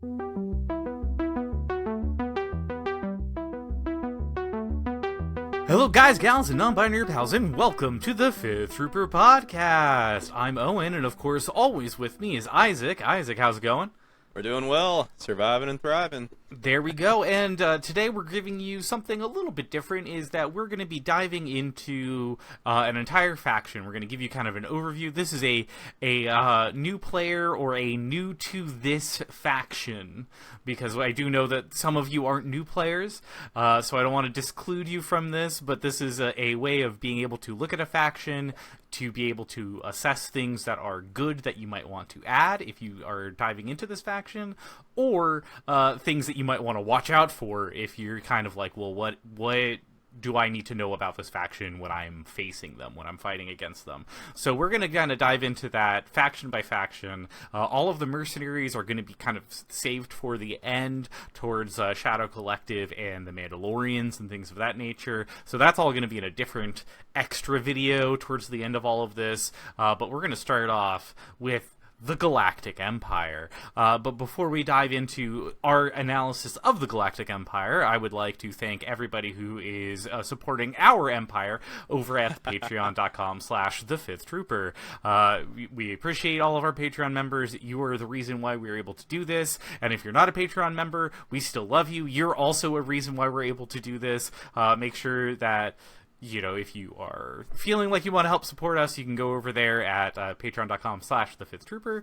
Hello guys, gals, and non-binary pals, and welcome to the Fifth Trooper Podcast. I'm Owen, and of course, always with me is Isaac. Isaac, how's it going? We're doing well, surviving and thriving. There we go, and today we're giving you something a little bit different, is that we're going to be diving into an entire faction. We're going to give you kind of an overview. This is a new player or a new to this faction, because I do know that some of you aren't new players, so I don't want to disclude you from this, but this is a way of being able to look at a faction, to be able to assess things that are good that you might want to add if you are diving into this faction, or things that you might want to watch out for if you're kind of like, well, what do I need to know about this faction when I'm facing them, when I'm fighting against them? So we're going to kind of dive into that faction by faction. All of the mercenaries are going to be kind of saved for the end towards Shadow Collective and the Mandalorians and things of that nature. So that's all going to be in a different extra video towards the end of all of this. But we're going to start off with the Galactic Empire. But before we dive into our analysis of the Galactic Empire, I would like to thank everybody who is supporting our empire over at patreon.com/thefifthtrooper. We appreciate all of our Patreon members. You are the reason why we're able to do this. And if you're not a Patreon member, we still love you. You're also a reason why we're able to do this. Make sure that, you know, if you are feeling like you want to help support us, you can go over there at patreon.com/thefifthtrooper.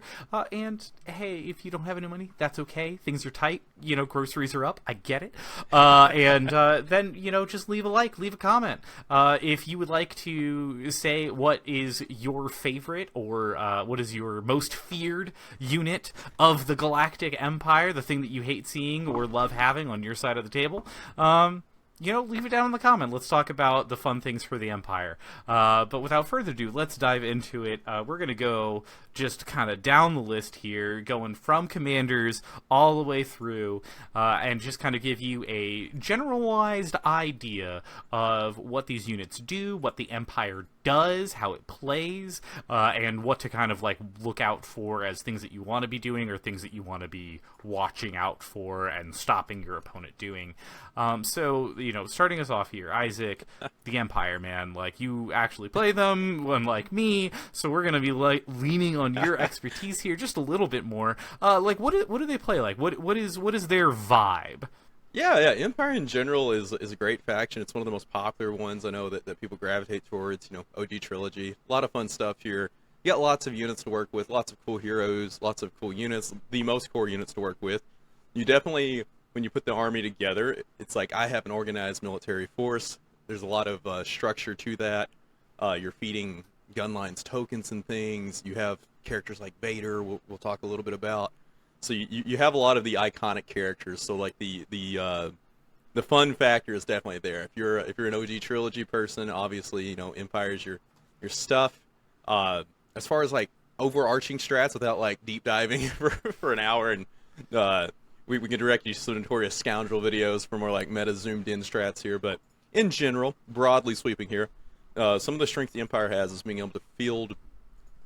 And hey, if you don't have any money, that's okay. Things are tight. You know, groceries are up. I get it. And then, you know, just leave a like, leave a comment. If you would like to say what is your favorite or what is your most feared unit of the Galactic Empire, the thing that you hate seeing or love having on your side of the table, you know, leave it down in the comment. Let's talk about the fun things for the Empire. But without further ado, let's dive into it. We're going to go just kind of down the list here, going from commanders all the way through, and just kind of give you a generalized idea of what these units do, what the Empire does, how it plays, and what to kind of like look out for as things that you want to be doing or things that you want to be watching out for and stopping your opponent doing. So, you know, starting us off here, Isaac, the Empire, man, like, you actually play them, unlike me, so we're gonna be like leaning on your expertise here just a little bit more. Like, what do they play like? What is their vibe? Yeah, Empire in general is a great faction. It's one of the most popular ones I know that people gravitate towards. You know, OG Trilogy, a lot of fun stuff here. You got lots of units to work with, lots of cool heroes, lots of cool units, the most core units to work with. You definitely, when you put the army together, it's like I have an organized military force. There's a lot of structure to that. You're feeding gunlines tokens and things. You have characters like Vader, we'll talk a little bit about. So you have a lot of the iconic characters. So like the fun factor is definitely there. If you're an OG Trilogy person, obviously, you know, Empire's your stuff. As far as like overarching strats, without like deep diving for an hour, and we can direct you to some Notorious Scoundrel videos for more like meta zoomed in strats here. But in general, broadly sweeping here, some of the strength the Empire has is being able to field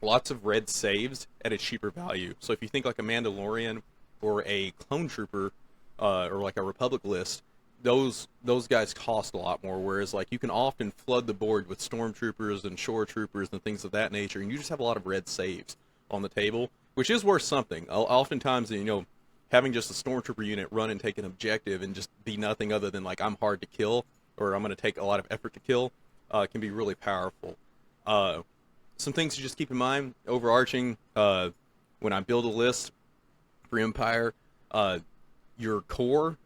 lots of red saves at a cheaper value. So if you think like a Mandalorian or a Clone Trooper, or like a Republic list, those guys cost a lot more, whereas like you can often flood the board with Stormtroopers and Shore Troopers and things of that nature, and you just have a lot of red saves on the table, which is worth something. Oftentimes, you know, having just a Stormtrooper unit run and take an objective and just be nothing other than like I'm hard to kill, or I'm going to take a lot of effort to kill, can be really powerful. Some things to just keep in mind, overarching, when I build a list for Empire, your core,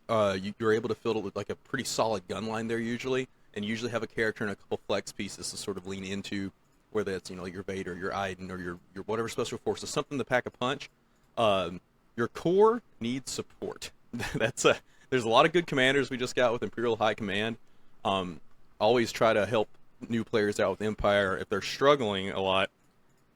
you're able to fill it with like a pretty solid gun line there usually, and you usually have a character and a couple flex pieces to sort of lean into, whether it's, you know, your Vader, your Iden, or your whatever special forces, something to pack a punch. Your core needs support. There's a lot of good commanders we just got with Imperial High Command. Always try to help new players out with Empire if they're struggling a lot.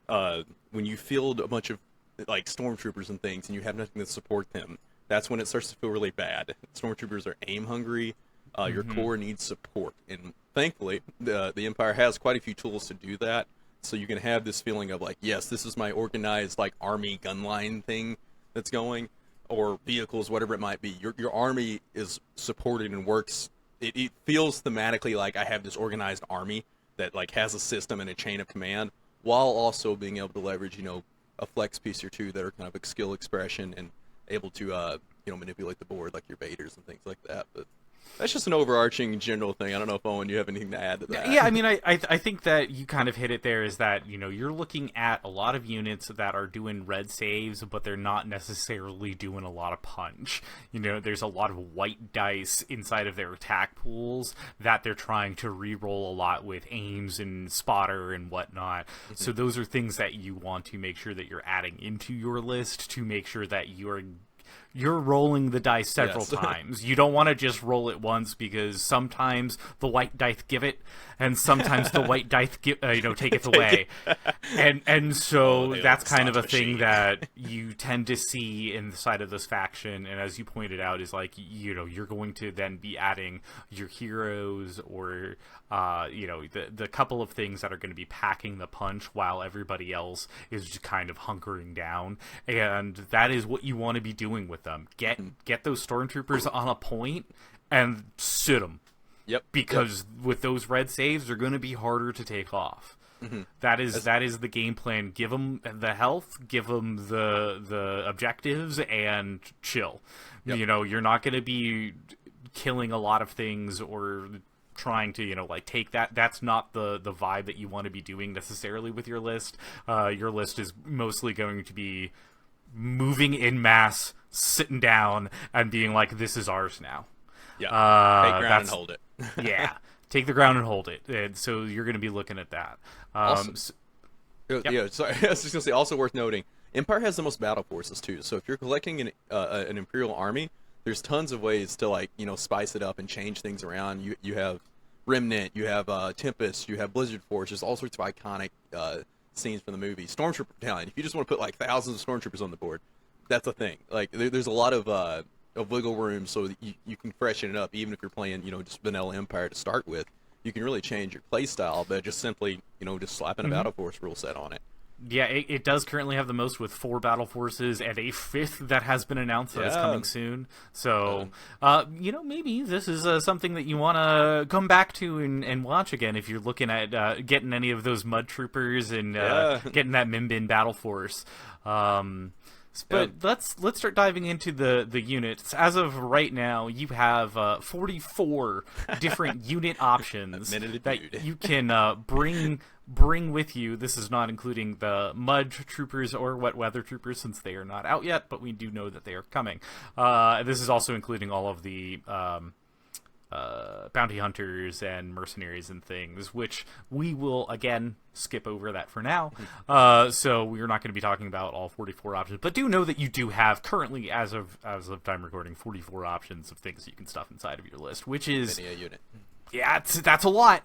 When you field a bunch of like Stormtroopers and things and you have nothing to support them, that's when it starts to feel really bad. Stormtroopers are aim hungry. Your core needs support, and thankfully the Empire has quite a few tools to do that. So you can have this feeling of like, yes, this is my organized like army gunline thing that's going. or vehicles, whatever it might be. Your army is supported and works. It feels thematically like I have this organized army that like has a system and a chain of command, while also being able to leverage, a flex piece or two that are kind of a skill expression and able to manipulate the board like your Vaders and things like that. But that's just an overarching general thing. I don't know if Owen, you have anything to add to that. Yeah, I mean, I think that you kind of hit it there, is that, you're looking at a lot of units that are doing red saves, but they're not necessarily doing a lot of punch. There's a lot of white dice inside of their attack pools that they're trying to re-roll a lot with aims and spotter and whatnot. Mm-hmm. So those are things that you want to make sure that you're adding into your list to make sure that you're rolling the dice several times. You don't want to just roll it once, because sometimes the white dice give it, and sometimes the white dice take it away. And so that's kind of a thing that you tend to see inside of this faction. And as you pointed out, is like, you're going to then be adding your heroes, or the couple of things that are going to be packing the punch while everybody else is just kind of hunkering down. And that is what you want to be doing with them. Get those stormtroopers on a point and sit them. Yep. Because with those red saves, they're going to be harder to take off. Mm-hmm. That is the game plan. Give them the health, give them the objectives, and chill. Yep. You're not going to be killing a lot of things or trying to take that. That's not the vibe that you want to be doing necessarily with your list. Your list is mostly going to be moving in mass, sitting down, and being like, this is ours now. Yeah. Take ground and hold it. Yeah. Take the ground and hold it. And so you're going to be looking at that. Yeah, sorry. I was just going to say, also worth noting, Empire has the most battle forces too. So if you're collecting an Imperial army, there's tons of ways to spice it up and change things around. You have Remnant, you have Tempest, you have Blizzard Force. There's all sorts of iconic scenes from the movie. Stormtrooper Battalion. If you just want to put thousands of stormtroopers on the board, that's a thing. There's a lot of wiggle room, so that you can freshen it up. Even if you're playing just vanilla Empire to start with, you can really change your play style by just simply just slapping a battle force rule set on it. Yeah, it does currently have the most, with 4 battle forces and a 5th that has been announced that is coming soon. So, maybe this is something that you want to come back to and watch again if you're looking at getting any of those mud troopers and getting that Mimbin battle force. But let's start diving into the units. As of right now, you have 44 different unit options that you can bring with you. This is not including the mud troopers or wet weather troopers, since they are not out yet, but we do know that they are coming. This is also including all of the bounty hunters and mercenaries and things, which we will again skip over that for now. So we're not going to be talking about all 44 options, but do know that you do have currently, as of time recording, 44 options of things that you can stuff inside of your list, which is many a unit. Yeah, that's a lot.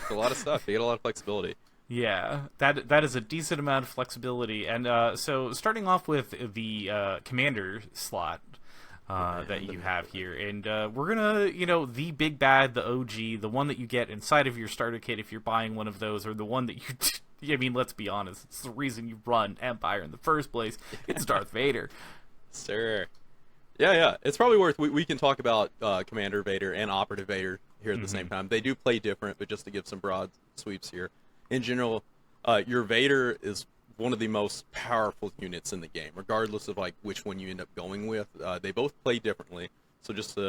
It's a lot of stuff. You get a lot of flexibility. Yeah, that is a decent amount of flexibility. And so starting off with the commander slot that you have here, and we're gonna, the big bad, the OG, the one that you get inside of your starter kit if you're buying one of those, or the one that you I mean, let's be honest, it's the reason you run Empire in the first place. It's Darth Vader. Sir. Yeah. It's probably worth, we can talk about Commander Vader and Operative Vader here at the same time. They do play different, but just to give some broad sweeps here. In general, your Vader is one of the most powerful units in the game, regardless of which one you end up going with. They both play differently. So just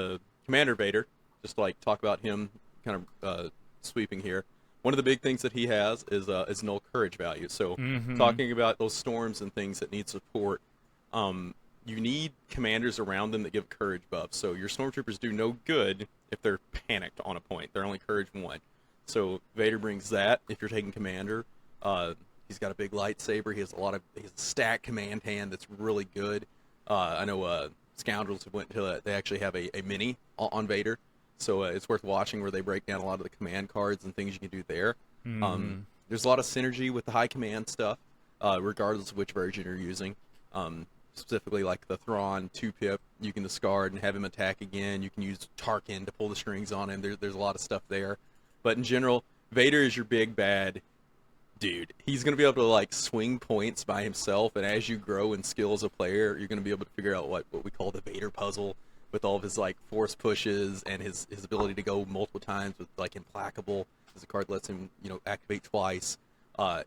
Commander Vader, just talk about him kind of sweeping here. One of the big things that he has is null courage value. So talking about those storms and things that need support, you need commanders around them that give courage buffs. So your stormtroopers do no good if they're panicked on a point. They're only courage 1. So Vader brings that if you're taking commander. He's got a big lightsaber. He has a stacked command hand that's really good. I know Scoundrels have went to they actually have a mini on Vader. So it's worth watching where they break down a lot of the command cards and things you can do there. There's a lot of synergy with the high command stuff, regardless of which version you're using. Specifically the Thrawn 2-pip, you can discard and have him attack again. You can use Tarkin to pull the strings on him. There's a lot of stuff there. But in general, Vader is your big bad. Dude, he's going to be able to like swing points by himself, and as you grow in skill as a player, you're going to be able to figure out what we call the Vader puzzle with all of his like force pushes and his ability to go multiple times with like Implacable, as the card lets him, activate twice.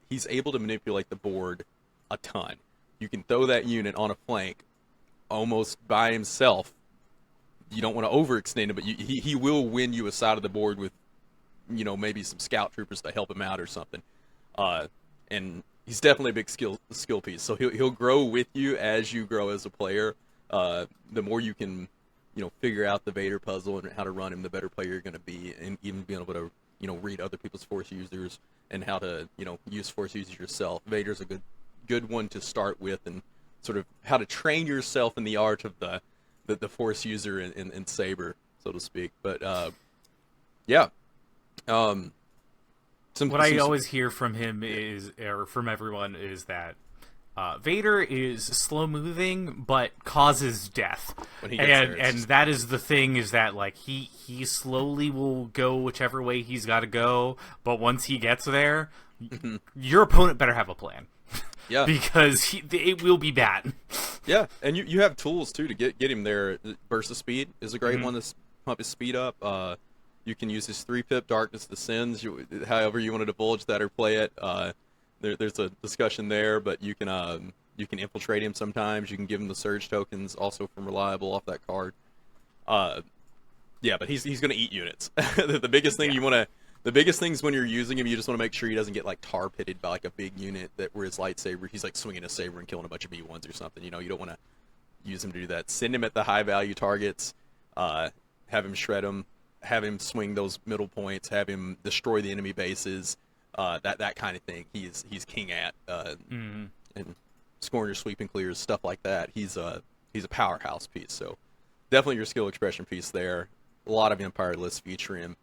He's able to manipulate the board a ton. You can throw that unit on a flank almost by himself. You don't want to overextend him, but he will win you a side of the board with, maybe some scout troopers to help him out or something. And he's definitely a big skill piece. So he'll grow with you as you grow as a player. The more you can, figure out the Vader puzzle and how to run him, the better player you're going to be, and even being able to, read other people's force users and how to, use force users yourself. Vader's a good one to start with, and sort of how to train yourself in the art of the force user in Saber, so to speak. But yeah. What I always hear from him or from everyone is that Vader is slow moving but causes death, when he gets there, and that is the thing, is that like he slowly will go whichever way he's got to go, but once he gets there, your opponent better have a plan. Yeah, because it will be bad. Yeah, and you have tools too to get him there. Burst of Speed is a great one to pump his speed up. You can use his 3-pip Darkness Descends, however you want to divulge that or play it. There's a discussion there, but you can infiltrate him sometimes. You can give him the Surge tokens, also from Reliable off that card. Yeah, but he's going to eat units. The biggest thing the biggest things when you're using him, you just want to make sure he doesn't get like tar pitted by like a big unit where his lightsaber, he's like swinging a saber and killing a bunch of B1s or something. You don't want to use him to do that. Send him at the high value targets, have him shred them, have him swing those middle points, have him destroy the enemy bases, that kind of thing. He's king at, and scoring your sweeping clears, stuff like that. He's a powerhouse piece. So definitely your skill expression piece there. A lot of Empire lists feature him.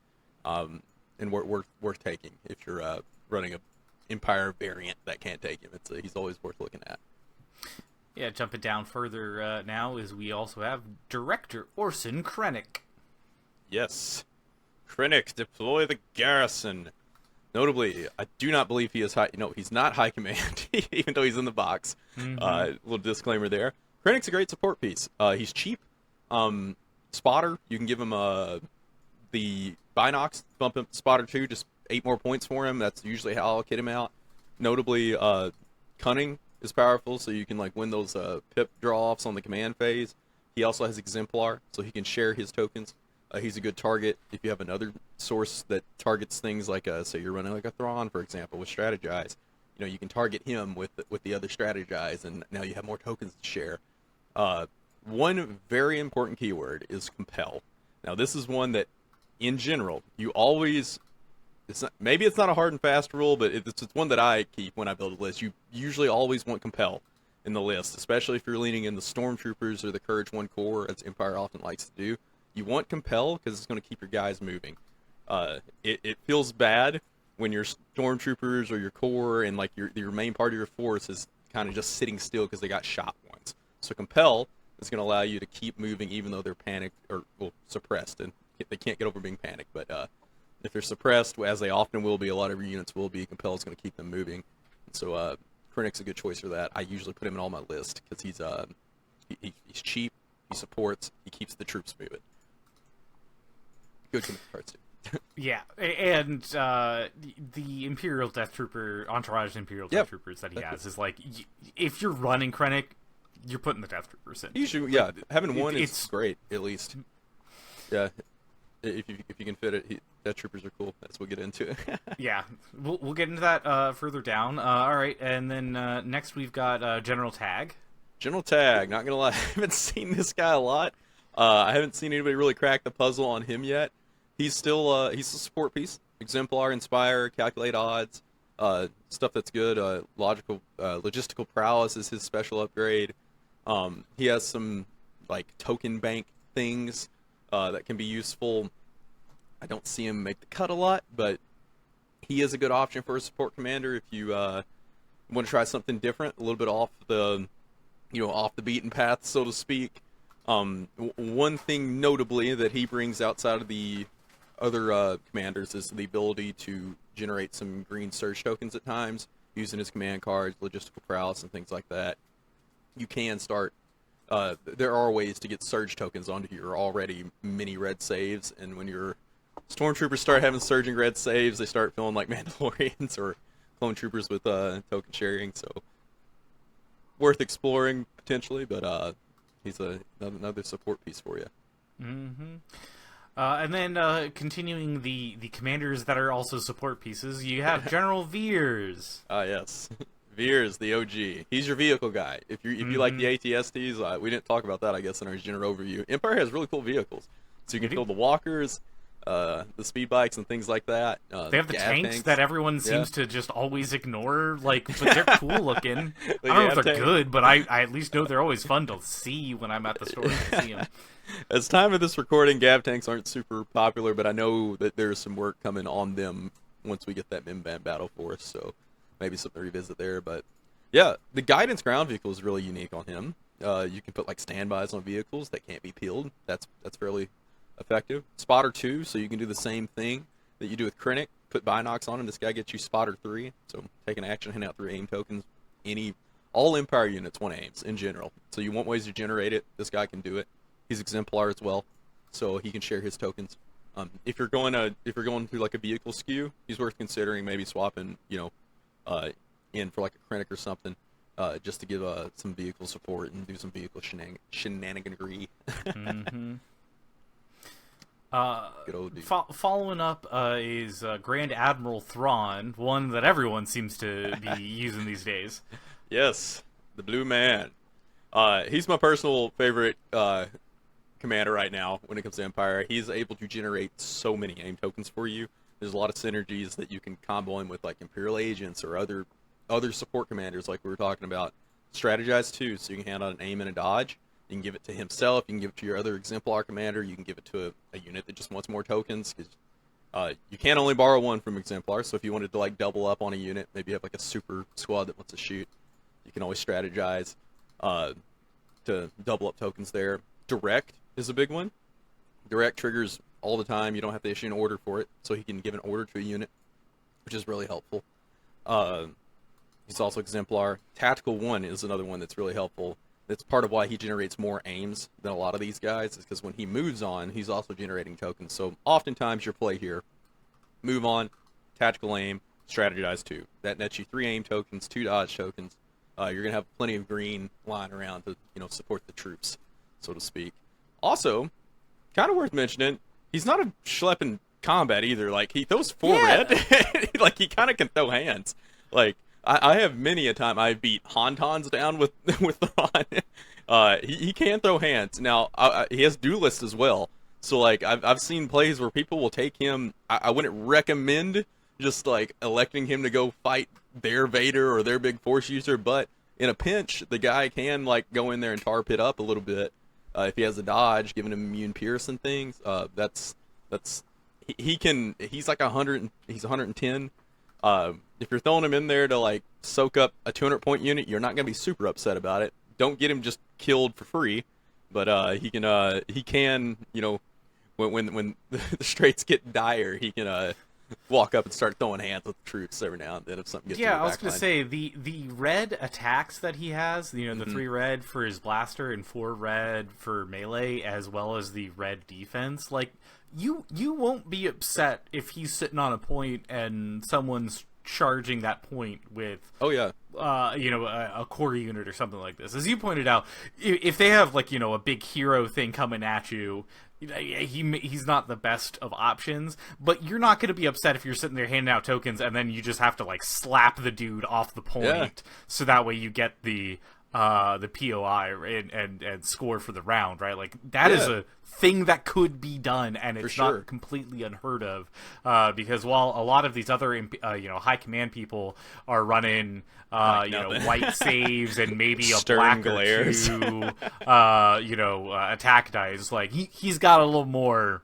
And worth taking if you're running a Empire variant that can't take him. He's always worth looking at. Yeah, jumping down further now is we also have Director Orson Krennic. Yes, Krennic, deploy the garrison. Notably, I do not believe he is high. No, he's not high command, even though he's in the box. Little disclaimer there. Krennic's a great support piece. He's cheap. Spotter, you can give him the Binox, bump him Spotter 2, just 8 more points for him. That's usually how I'll kit him out. Notably, Cunning is powerful, so you can like win those pip draw-offs on the command phase. He also has Exemplar, so he can share his tokens. He's a good target if you have another source that targets things like, say you're running like a Thrawn, for example, with Strategize. You can target him with the other Strategize, and now you have more tokens to share. One very important keyword is Compel. Now, this is one that, in general, you always, maybe it's not a hard and fast rule, but it's one that I keep when I build a list. You usually always want Compel in the list, especially if you're leaning in the Stormtroopers or the Courage 1 core, as Empire often likes to do. You want Compel because it's going to keep your guys moving. It feels bad when your Stormtroopers or your core and like your main part of your force is kind of just sitting still because they got shot once. So Compel is going to allow you to keep moving even though they're panicked or suppressed, and they can't get over being panicked. But if they're suppressed, as they often will be, a lot of your units will be, Compel is going to keep them moving. And so Krennic's a good choice for that. I usually put him in all my list because he's cheap, he supports, he keeps the troops moving. Good command cards too. Yeah, and the Imperial Death Trooper, Entourage Imperial Death Troopers that he has is like, if you're running Krennic, you're putting the Death Troopers in. Usually, having one is great, at least. Yeah, if you can fit it, Death Troopers are cool. That's what we'll get into it. Yeah, we'll get into that further down. All right, and then next we've got General Tag. General Tag, not gonna lie, I haven't seen this guy a lot. I haven't seen anybody really crack the puzzle on him yet. He's still he's a support piece. Exemplar, Inspire, Calculate Odds, stuff that's good. Logistical Prowess is his special upgrade. He has some like token bank things that can be useful. I don't see him make the cut a lot, but he is a good option for a support commander if you want to try something different, a little bit off the beaten path, so to speak. One thing notably that he brings outside of the commanders is the ability to generate some green surge tokens at times using his command cards, logistical prowess, and things like that. You can start. There are ways to get surge tokens onto your already mini red saves, and when your stormtroopers start having surging red saves, they start feeling like Mandalorians or clone troopers with token sharing. So worth exploring potentially, but he's another support piece for you. Mm-hmm. And then continuing the commanders that are also support pieces, you have General Veers. Yes. Veers, the OG. He's your vehicle guy. If you like the ATSTs, we didn't talk about that, I guess, in our general overview. Empire has really cool vehicles. So you can build the walkers, the speed bikes, and things like that. They have the tanks that everyone seems to just always ignore, like, but they're cool looking. I don't know if they're good, but I at least know they're always fun to see when I'm at the store to see them. As time of this recording, Gav tanks aren't super popular, but I know that there's some work coming on them once we get that Mimban battle force, so maybe something to revisit there. But yeah, the guidance ground vehicle is really unique on him. You can put like standbys on vehicles that can't be peeled. That's fairly effective. Spotter 2, so you can do the same thing that you do with Krennic. Put Binocs on him. This guy gets you Spotter 3, so take an action, hand out 3 aim tokens. All Empire units want aims in general, so you want ways to generate it. This guy can do it. He's exemplar as well, so he can share his tokens. If you're going through like a vehicle skew, he's worth considering maybe swapping, in for like a Krennic or something, just to give some vehicle support and do some vehicle shenaniganry. Mm-hmm. Good old dude. Following up is Grand Admiral Thrawn, one that everyone seems to be using these days. Yes, the Blue Man. He's my personal favorite commander right now when it comes to Empire. He's able to generate so many aim tokens for you. There's a lot of synergies that you can combo in with like Imperial agents or other support commanders like we were talking about. Strategize too, so you can hand out an aim and a dodge. You can give it to himself, you can give it to your other exemplar commander, you can give it to a unit that just wants more tokens, because you can only borrow one from exemplar, so if you wanted to like double up on a unit, maybe you have like a super squad that wants to shoot, you can always strategize to double up tokens there. Direct is a big one. Direct triggers all the time. You don't have to issue an order for it, so he can give an order to a unit, which is really helpful. He's also exemplar. Tactical 1 is another one that's really helpful. That's part of why he generates more aims than a lot of these guys, is because when he moves on, he's also generating tokens. So oftentimes your play here, move on, tactical aim, strategize 2. That nets you 3 aim tokens, 2 dodge tokens. You're going to have plenty of green lying around to support the troops, so to speak. Also, kind of worth mentioning, he's not a schlep in combat either. Like, he throws 4 red. Like, he kind of can throw hands. Like, I have many a time I beat Hauntons down with Thrawn. He can throw hands. Now, he has duelists as well. So, like, I've seen plays where people will take him. I wouldn't recommend just, like, electing him to go fight their Vader or their big force user, but in a pinch, the guy can, like, go in there and tar pit up a little bit. If he has a dodge, giving him immune pierce and things, he's like 100, he's 110. If you're throwing him in there to like soak up a 200-point unit, you're not gonna be super upset about it. Don't get him just killed for free, but he can when the straits get dire, he can walk up and start throwing hands with the troops every now and then if something gets I was gonna say the red attacks that he has, the 3 red for his blaster and 4 red for melee, as well as the red defense. Like, you won't be upset if he's sitting on a point and someone's charging that point with a core unit or something like this. As you pointed out, if they have like a big hero thing coming at you, he's not the best of options, but you're not going to be upset if you're sitting there handing out tokens and then you just have to like slap the dude off the point, so that way you get the POI and score for the round, right? Like, that is a thing that could be done, and it's not completely unheard of, because while a lot of these other high command people are running white saves and maybe a black or 2 attack dice, like he's got a little more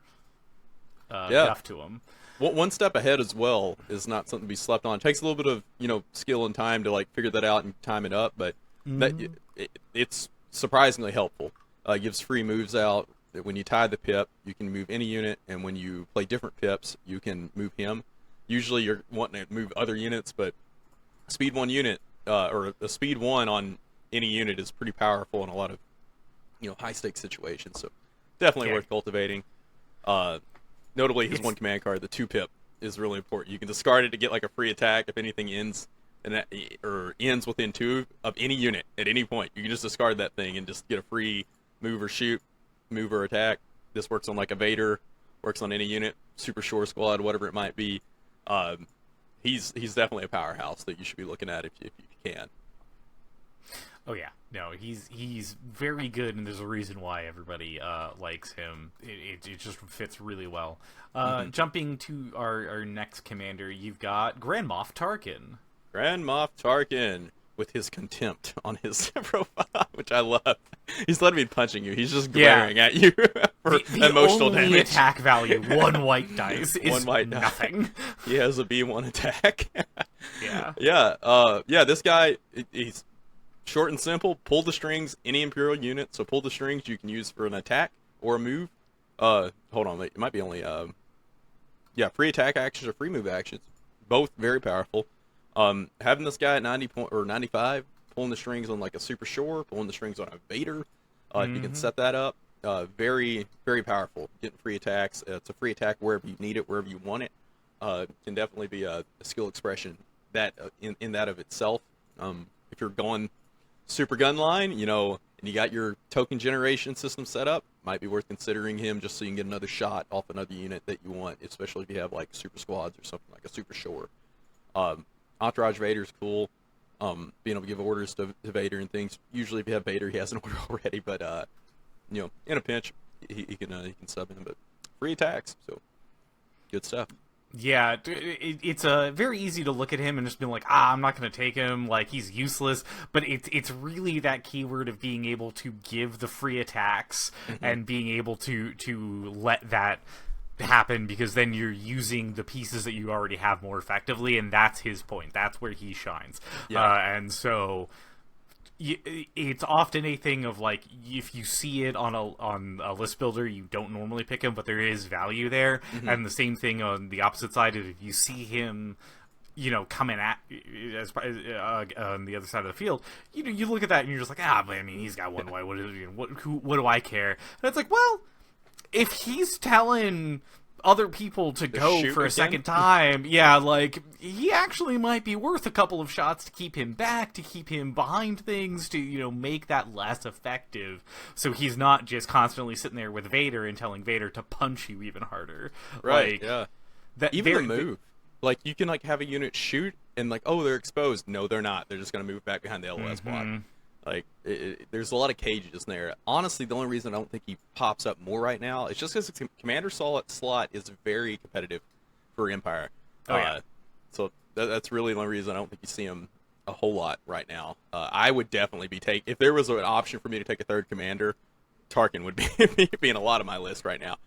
depth to him. One step ahead as well is not something to be slept on. It takes a little bit of skill and time to like figure that out and time it up, but it's surprisingly helpful. Gives free moves out when you tie the pip, you can move any unit, and when you play different pips, you can move him. Usually you're wanting to move other units, but speed 1 unit, or a speed 1 on any unit is pretty powerful in a lot of, high stakes situations. So definitely worth cultivating. Notably, his 1 command card, the 2 pip, is really important. You can discard it to get like a free attack if anything ends ends within 2 of any unit at any point. You can just discard that thing and just get a free move or shoot, move or attack. This works on like a Vader, works on any unit, Super Shore Squad, whatever it might be. He's definitely a powerhouse that you should be looking at if you can. Oh yeah, no, he's very good, and there's a reason why everybody likes him. It just fits really well. Jumping to our next commander, you've got Grand Moff Tarkin. Grand Moff Tarkin with his contempt on his profile, which I love. He's not even punching you; he's just glaring at you for emotional only damage. Attack value, 1 white dice is 1 white nothing. He has a B1 attack. Yeah. This guy, he's short and simple. Pull the strings, any Imperial unit. So pull the strings you can use for an attack or a move. Hold on, it might be only free attack actions or free move actions. Both very powerful. Having this guy at 90 or 95, pulling the strings on like a Super Shore, pulling the strings on a Vader. If you can set that up, very, very powerful. Getting free attacks. It's a free attack wherever you need it, wherever you want it. Can definitely be a skill expression that in that of itself. If you're going super gun line, and you got your token generation system set up, might be worth considering him just so you can get another shot off another unit that you want, especially if you have like super squads or something like a Super Shore. Entourage Vader's cool. Being able to give orders to Vader and things. Usually if you have Vader, he has an order already, but in a pinch, he can sub in. But free attacks, so good stuff. Yeah, it's very easy to look at him and just be like, I'm not going to take him, like, he's useless, but it's really that keyword of being able to give the free attacks and being able to let that happen, because then you're using the pieces that you already have more effectively, and that's his point. That's where he shines. And so it's often a thing of like, if you see it on a list builder, you don't normally pick him, but there is value there. And the same thing on the opposite side, if you see him coming at on the other side of the field, you look at that and you're just like, but I mean, he's got 1 white. What do I care? And it's like, well, if he's telling other people to go for a second time, like, he actually might be worth a couple of shots to keep him back, to keep him behind things, to, make that less effective. So he's not just constantly sitting there with Vader and telling Vader to punch you even harder. Right, like, yeah. That, even the move. Like, you can, like, have a unit shoot and, like, they're exposed. No, they're not. They're just going to move back behind the LOS block. Like, there's a lot of cages in there. Honestly, the only reason I don't think he pops up more right now is just because his commander slot is very competitive for Empire. So that's really the only reason I don't think you see him a whole lot right now. I would definitely be if there was an option for me to take a 3rd commander, Tarkin would be in a lot of my list right now.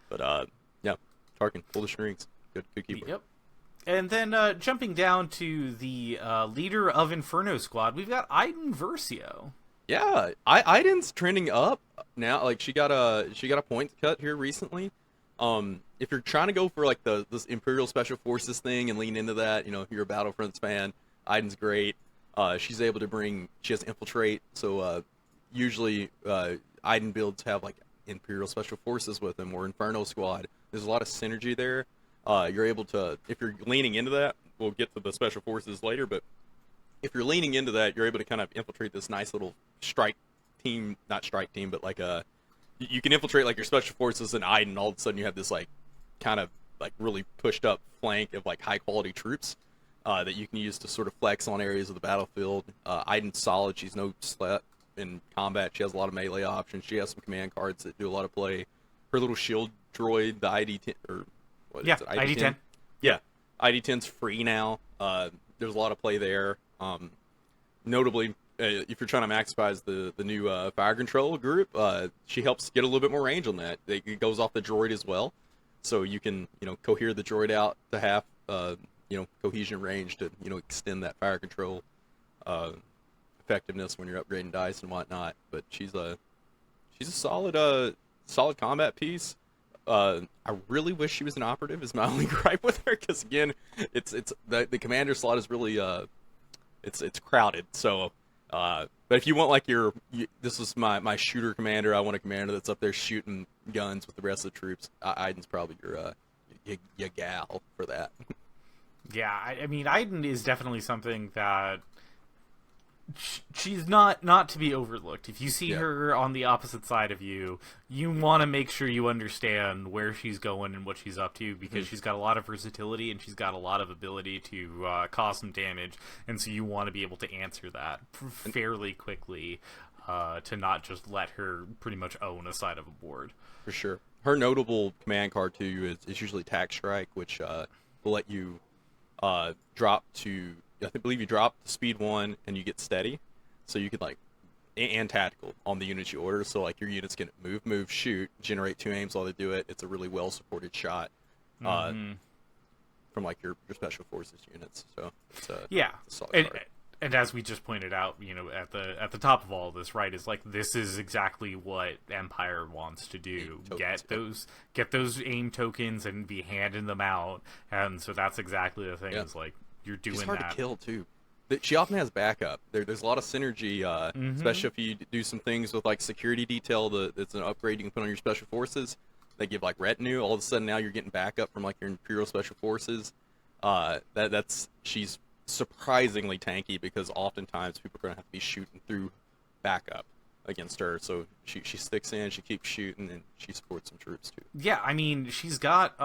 But Tarkin, pull the strings. Good keeper. Yep. And then jumping down to the leader of Inferno Squad, we've got Iden Versio. Yeah, Iden's trending up now. Like, she got a point cut here recently. If you're trying to go for like this Imperial Special Forces thing and lean into that, if you're a Battlefronts fan, Iden's great. She has Infiltrate, so usually Iden builds have like Imperial Special Forces with them or Inferno Squad. There's a lot of synergy there. You're able to, if you're leaning into that, we'll get to the Special Forces later, but if you're leaning into that, you're able to kind of infiltrate this nice little strike team, not strike team, but like you can infiltrate like your Special Forces and Iden, all of a sudden you have this like kind of like really pushed up flank of like high quality troops that you can use to sort of flex on areas of the battlefield. Iden's solid. She's no slut in combat. She has a lot of melee options. She has some command cards that do a lot of play. Her little shield droid, the ID-10, or what is it? ID-10. Yeah, ID-10's free now. There's a lot of play there. Notably, if you're trying to maximize the new fire control group, she helps get a little bit more range on that. It goes off the droid as well, so you can cohere the droid out to half cohesion range to extend that fire control effectiveness when you're upgrading dice and whatnot. But she's a solid solid combat piece. I really wish she was an operative. Is my only gripe with her, because again, it's the commander slot is really it's crowded. So, but if you want like this is my shooter commander. I want a commander that's up there shooting guns with the rest of the troops. Iden's probably your gal for that. Yeah, I mean, Iden is definitely something that she's not to be overlooked. If you see her on the opposite side of you, you want to make sure you understand where she's going and what she's up to, because she's got a lot of versatility and she's got a lot of ability to cause some damage, and so you want to be able to answer that fairly quickly, to not just let her pretty much own a side of a board. For sure. Her notable command card too is usually Tack Strike, which will let you drop to, I believe you drop to speed 1 and you get steady, so you can like, and tactical on the units you order. So like your units can move, shoot, generate 2 aims while they do it. It's a really well supported shot from like your special forces units. So it's a solid card. And as we just pointed out, you know, at the top of all of this, right, is like, this is exactly what Empire wants to do. Get those aim tokens and be handing them out. And so that's exactly the thing. Is like, you're doing She's hard that. to kill too. She often has backup. There's a lot of synergy, especially if you do some things with like security detail. That's an upgrade you can put on your special forces. They give like retinue. All of a sudden now you're getting backup from like your Imperial special forces. She's surprisingly tanky, because oftentimes people are going to have to be shooting through backup against her. So she sticks in, she keeps shooting, and she supports some troops too. Yeah, I mean, she's got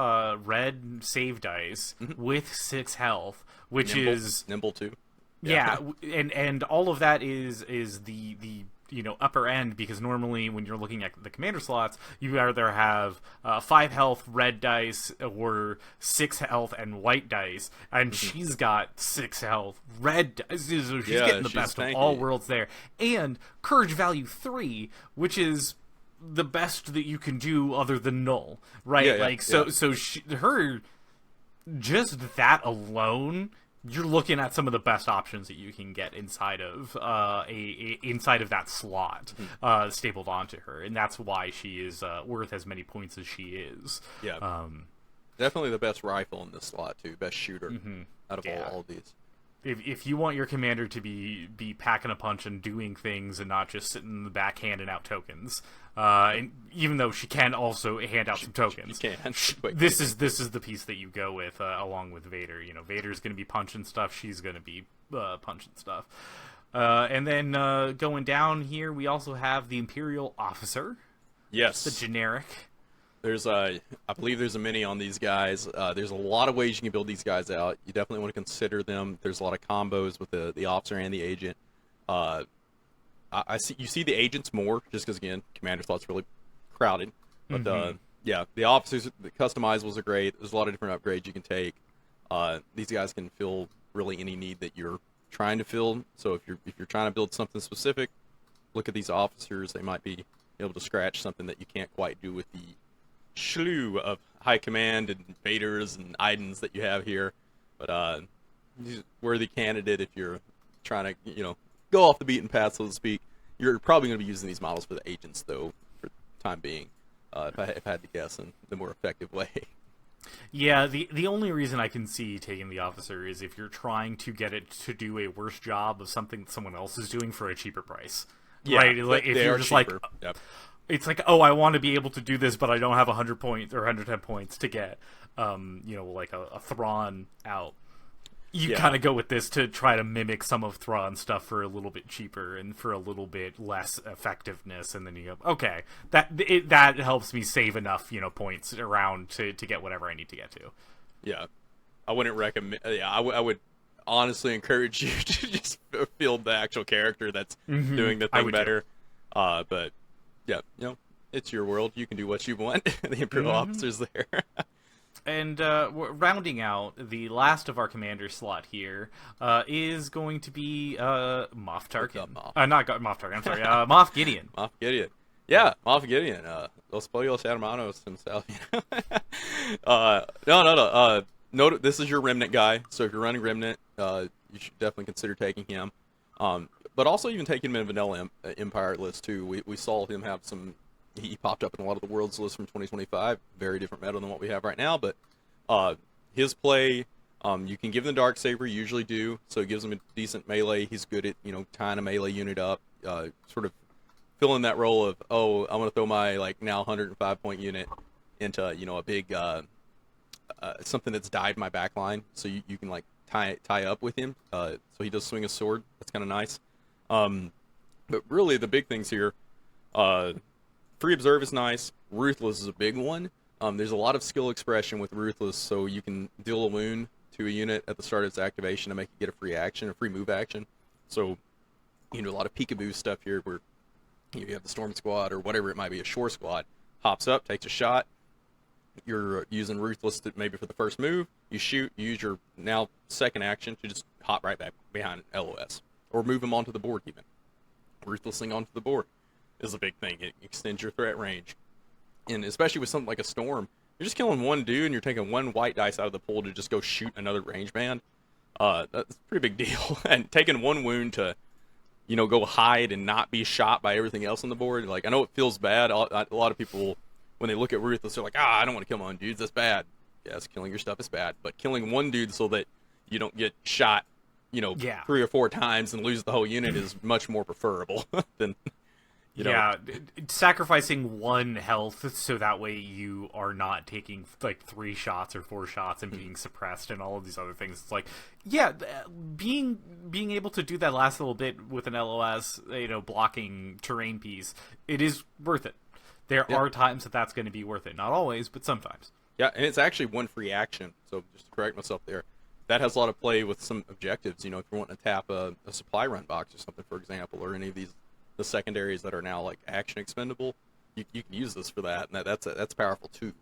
red save dice with 6 health, which is nimble too. Yeah, and all of that is the you know, upper end, because normally when you're looking at the commander slots, you either have 5 health red dice or 6 health and white dice, and she's got 6 health red dice, so she's getting the best of all worlds there. And courage value 3, which is the best that you can do other than null, right? So her, just that alone, you're looking at some of the best options that you can get inside of inside of that slot stapled onto her, and that's why she is worth as many points as she is. Yeah, definitely the best rifle in this slot too, best shooter out of all of these. If you want your commander to be packing a punch and doing things and not just sitting in the back handing out tokens, and even though she can also hand out some tokens, this is the piece that you go with along with Vader. You know, Vader's going to be punching stuff, she's going to be punching stuff. And then going down here, we also have the Imperial Officer. Yes, the generic. There's I believe there's a mini on these guys. There's a lot of ways you can build these guys out. You definitely want to consider them. There's a lot of combos with the officer and the agent. You see the agents more just because, again, commander slot's really crowded. But yeah, the officers, the customizables are great. There's a lot of different upgrades you can take. These guys can fill really any need that you're trying to fill. So if you're trying to build something specific, look at these officers. They might be able to scratch something that you can't quite do with the slew of high command and Vaders and Idens that you have here. But he's a worthy candidate if you're trying to, you know, go off the beaten path, so to speak. You're probably going to be using these models for the agents, though, for the time being, if I had to guess, in the more effective way. Yeah, the only reason I can see taking the officer is if you're trying to get it to do a worse job of something that someone else is doing for a cheaper price. Yeah, right? Like, if you're just cheaper. It's like, oh, I want to be able to do this, but I don't have 100 points or 110 points to get, you know, like a Thrawn out. You kind of go with this to try to mimic some of Thrawn's stuff for a little bit cheaper and for a little bit less effectiveness, and then you go, okay, that helps me save enough, you know, points around to get whatever I need to get to. Yeah, I wouldn't recommend. Yeah, I would honestly encourage you to just field the actual character that's doing the thing better. But yeah, you know, it's your world. You can do what you want. The Imperial officer's there. And rounding out the last of our commander slot here is going to be Moff Tarkin. Not Moff Tarkin, I'm sorry. Moff Gideon. Moff Gideon. Yeah, Moff Gideon. Los Pollos Hermanos himself. You know? No. This is your Remnant guy. So if you're running Remnant, you should definitely consider taking him. But also even taking him in Vanilla Empire list too. We saw him have some, he popped up in a lot of the world's lists from 2025. Very different meta than what we have right now, but his play, you can give him the Darksaber, you usually do, so it gives him a decent melee. He's good at, tying a melee unit up, sort of filling that role of, oh, I'm going to throw my, now 105 point unit into, a big, something that's died my backline, so you can, tie up with him, so he does swing a sword. That's kind of nice. But really, the big things here, Free Observe is nice. Ruthless is a big one. There's a lot of skill expression with Ruthless, so you can deal a wound to a unit at the start of its activation to make it get a free action, a free move action. So you can do a lot of peekaboo stuff here where you have the Storm Squad or whatever it might be, a Shore Squad, hops up, takes a shot. You're using Ruthless maybe for the first move. You shoot, you use your now second action to just hop right back behind LOS. Or move him onto the board even. Ruthlessing onto the board is a big thing. It extends your threat range. And especially with something like a Storm, you're just killing one dude and you're taking one white dice out of the pool to just go shoot another range band. That's a pretty big deal. And taking one wound to, go hide and not be shot by everything else on the board. I know it feels bad. A lot of people, when they look at Ruthless, they're like, I don't want to kill my own dudes. That's bad. Yes, killing your stuff is bad. But killing one dude so that you don't get shot, 3 or 4 times and lose the whole unit is much more preferable than, sacrificing 1 health so that way you are not taking 3 shots or 4 shots and being suppressed and all of these other things. It's being able to do that last little bit with an LOS, blocking terrain piece, it is worth it. There are times that's going to be worth it. Not always, but sometimes. Yeah, and it's actually 1 free action, so just to correct myself there. That has a lot of play with some objectives, if you're wanting to tap a supply run box or something, for example, or any of the secondaries that are now action expendable, you can use this for that, and that's powerful too.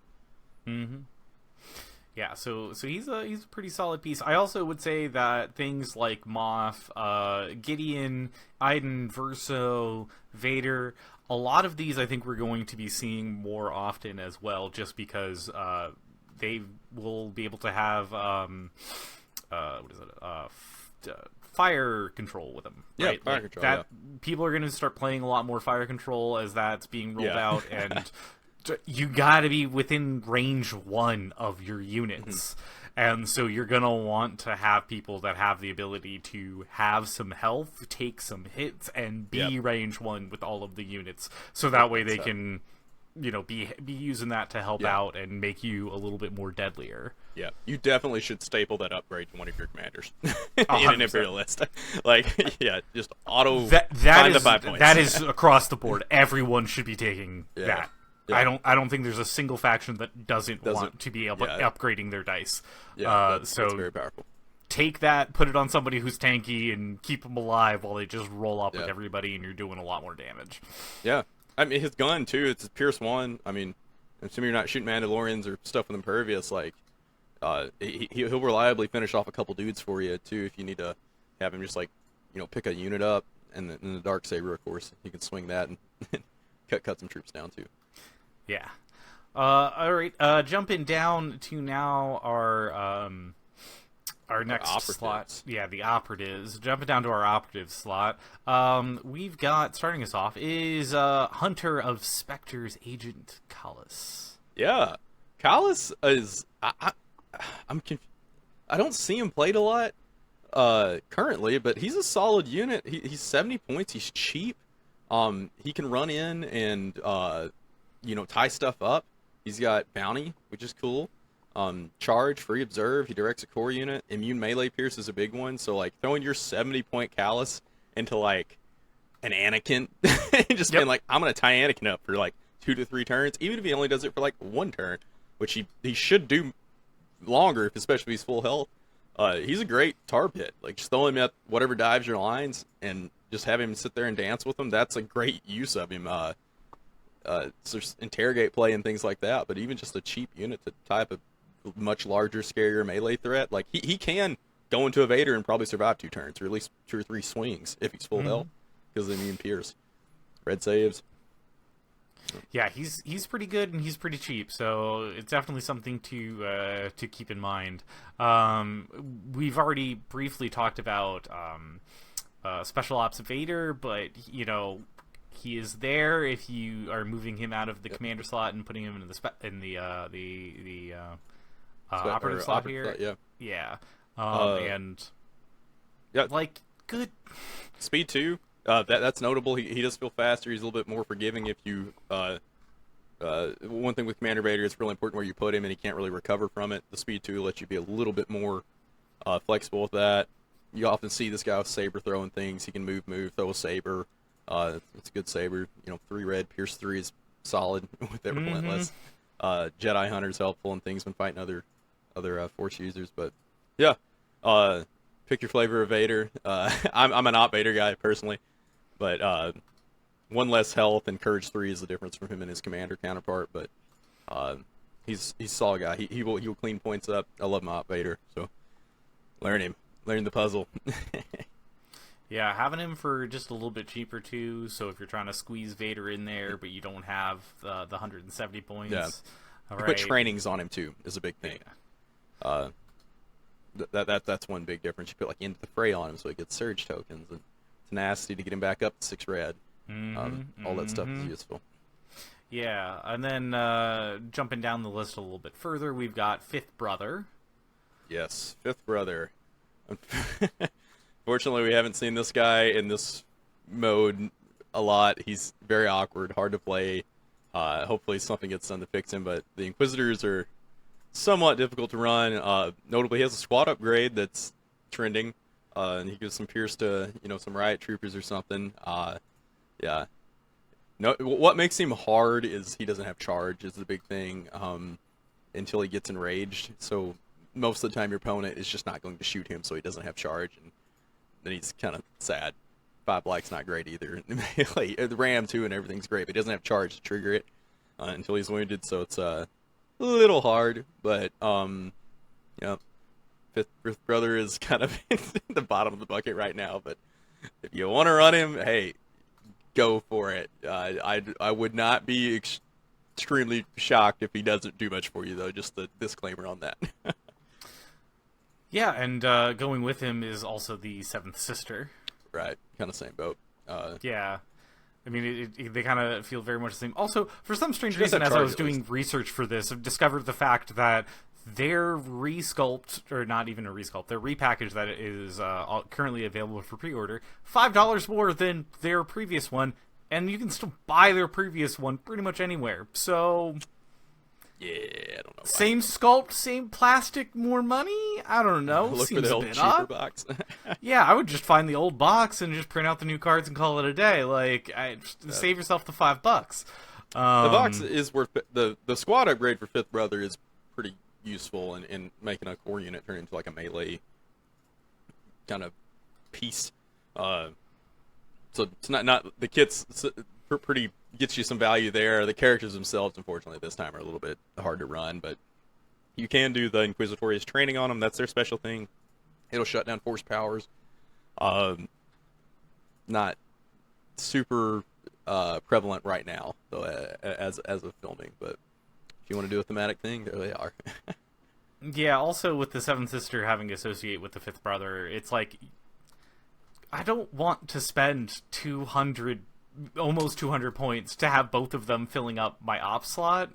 Mm-hmm. Yeah, so he's a pretty solid piece. I also would say that things like Moth, Gideon, Iden, Verso, Vader, a lot of these I think we're going to be seeing more often as well, just because they will be able to have fire control with them, right? Fire control. People are going to start playing a lot more fire control as that's being rolled out, and you got to be within range 1 of your units. And so you're going to want to have people that have the ability to have some health, take some hits, and be range 1 with all of the units. So that way they can, be using that to help out and make you a little bit more deadlier. Yeah, you definitely should staple that upgrade to one of your commanders in an Imperialist. Just auto that find is, the 5 points. That is across the board. Everyone should be taking that. Yeah. I don't think there's a single faction that doesn't want to be able upgrading their dice. That's very powerful. Take that, put it on somebody who's tanky, and keep them alive while they just roll up with everybody, and you're doing a lot more damage. Yeah. I mean, his gun, too, it's Pierce 1. I mean, assuming you're not shooting Mandalorians or stuff with Impervious, he'll reliably finish off a couple dudes for you, too, if you need to have him just, pick a unit up, and the Darksaber, of course. He can swing that and cut some troops down, too. Yeah. All right. Jumping down to now our next slot. Yeah, the Operatives. Jumping down to our Operatives slot. We've got, starting us off, is Hunter of Spectres Agent Kallus. Yeah. Kallus is... I'm confused. I don't see him played a lot currently, but he's a solid unit. He's 70 points. He's cheap. He can run in and... tie stuff up. He's got Bounty, which is cool. Charge, Free Observe. He directs a core unit. Immune Melee Pierce is a big one. So, throwing your 70-point Kallus into, an Anakin and just being I'm going to tie Anakin up for, 2 to 3 turns, even if he only does it for, 1 turn, which he should do longer, especially if he's full health. He's a great tar pit. Just throw him at whatever dives your lines and just have him sit there and dance with them. That's a great use of him. There's interrogate play and things like that, but even just a cheap unit to type a much larger, scarier melee threat, he can go into a Vader and probably survive 2 turns, or at least 2 or 3 swings if he's full health, because of the immune Pierce. Red saves. Yeah, he's pretty good and he's pretty cheap, so it's definitely something to keep in mind. We've already briefly talked about Special Ops Vader, but he is there if you are moving him out of the commander slot and putting him into operative slot here. Yeah. And like good speed 2. That's notable. He does feel faster. He's a little bit more forgiving if you. One thing with Commander Vader, it's really important where you put him, and he can't really recover from it. The speed 2 lets you be a little bit more flexible with that. You often see this guy with saber throwing things. He can move, throw a saber. It's a good saber. 3 red, Pierce 3 is solid with it, relentless. Jedi Hunter's helpful in things when fighting other Force users. But yeah, pick your flavor of Vader. I'm an Op Vader guy personally, but 1 less health and Courage 3 is the difference from him and his commander counterpart. But he's a solid guy. He will clean points up. I love my Op Vader, so learn the puzzle. Yeah, having him for just a little bit cheaper too. So if you're trying to squeeze Vader in there, but you don't have the 170 points, yeah. All right. Put trainings on him too is a big thing. Yeah. That's one big difference. You put like Into the Fray on him, so he gets surge tokens and tenacity to get him back up to 6 red. All that stuff is useful. Yeah, and then jumping down the list a little bit further, we've got Fifth Brother. Yes, Fifth Brother. Fortunately, we haven't seen this guy in this mode a lot. He's very awkward, hard to play. Hopefully something gets done to fix him, but the Inquisitors are somewhat difficult to run. Notably, he has a squad upgrade that's trending, and he gives some Pierce to some Riot Troopers or something. Yeah. No, what makes him hard is he doesn't have charge is the big thing until he gets enraged. So most of the time your opponent is just not going to shoot him, so he doesn't have charge, and then he's kind of sad. 5 black's not great either. The Ram too and everything's great, but he doesn't have charge to trigger it until he's wounded, so it's a little hard. But Fifth Brother is kind of in the bottom of the bucket right now. But if you want to run him, hey, go for it. I would not be extremely shocked if he doesn't do much for you, though. Just the disclaimer on that. Yeah, and going with him is also the Seventh Sister. Right, kind of same boat. Yeah. I mean, they kind of feel very much the same. Also, for some strange reason, as I was doing research for this, I've discovered the fact that their resculpt, or not even a resculpt, their repackage that is currently available for pre-order, $5 more than their previous one, and you can still buy their previous one pretty much anywhere. So, yeah, I don't know. Same sculpt, same plastic, more money? I don't know. Look Seems for the old cheaper box. Yeah, I would just find the old box and just print out the new cards and call it a day. Like, save yourself the $5. The box is worth the squad upgrade for Fifth Brother is pretty useful in making a core unit turn into like a melee kind of piece. So it's not the kits pretty gets you some value there. The characters themselves, unfortunately, this time are a little bit hard to run, but you can do the Inquisitorious training on them. That's their special thing. It'll shut down force powers. Not super prevalent right now, though, as of filming. But if you want to do a thematic thing, there they are. Yeah. Also, with the Seventh Sister having to associate with the Fifth Brother, it's like I don't want to spend almost 200 points to have both of them filling up my op slot,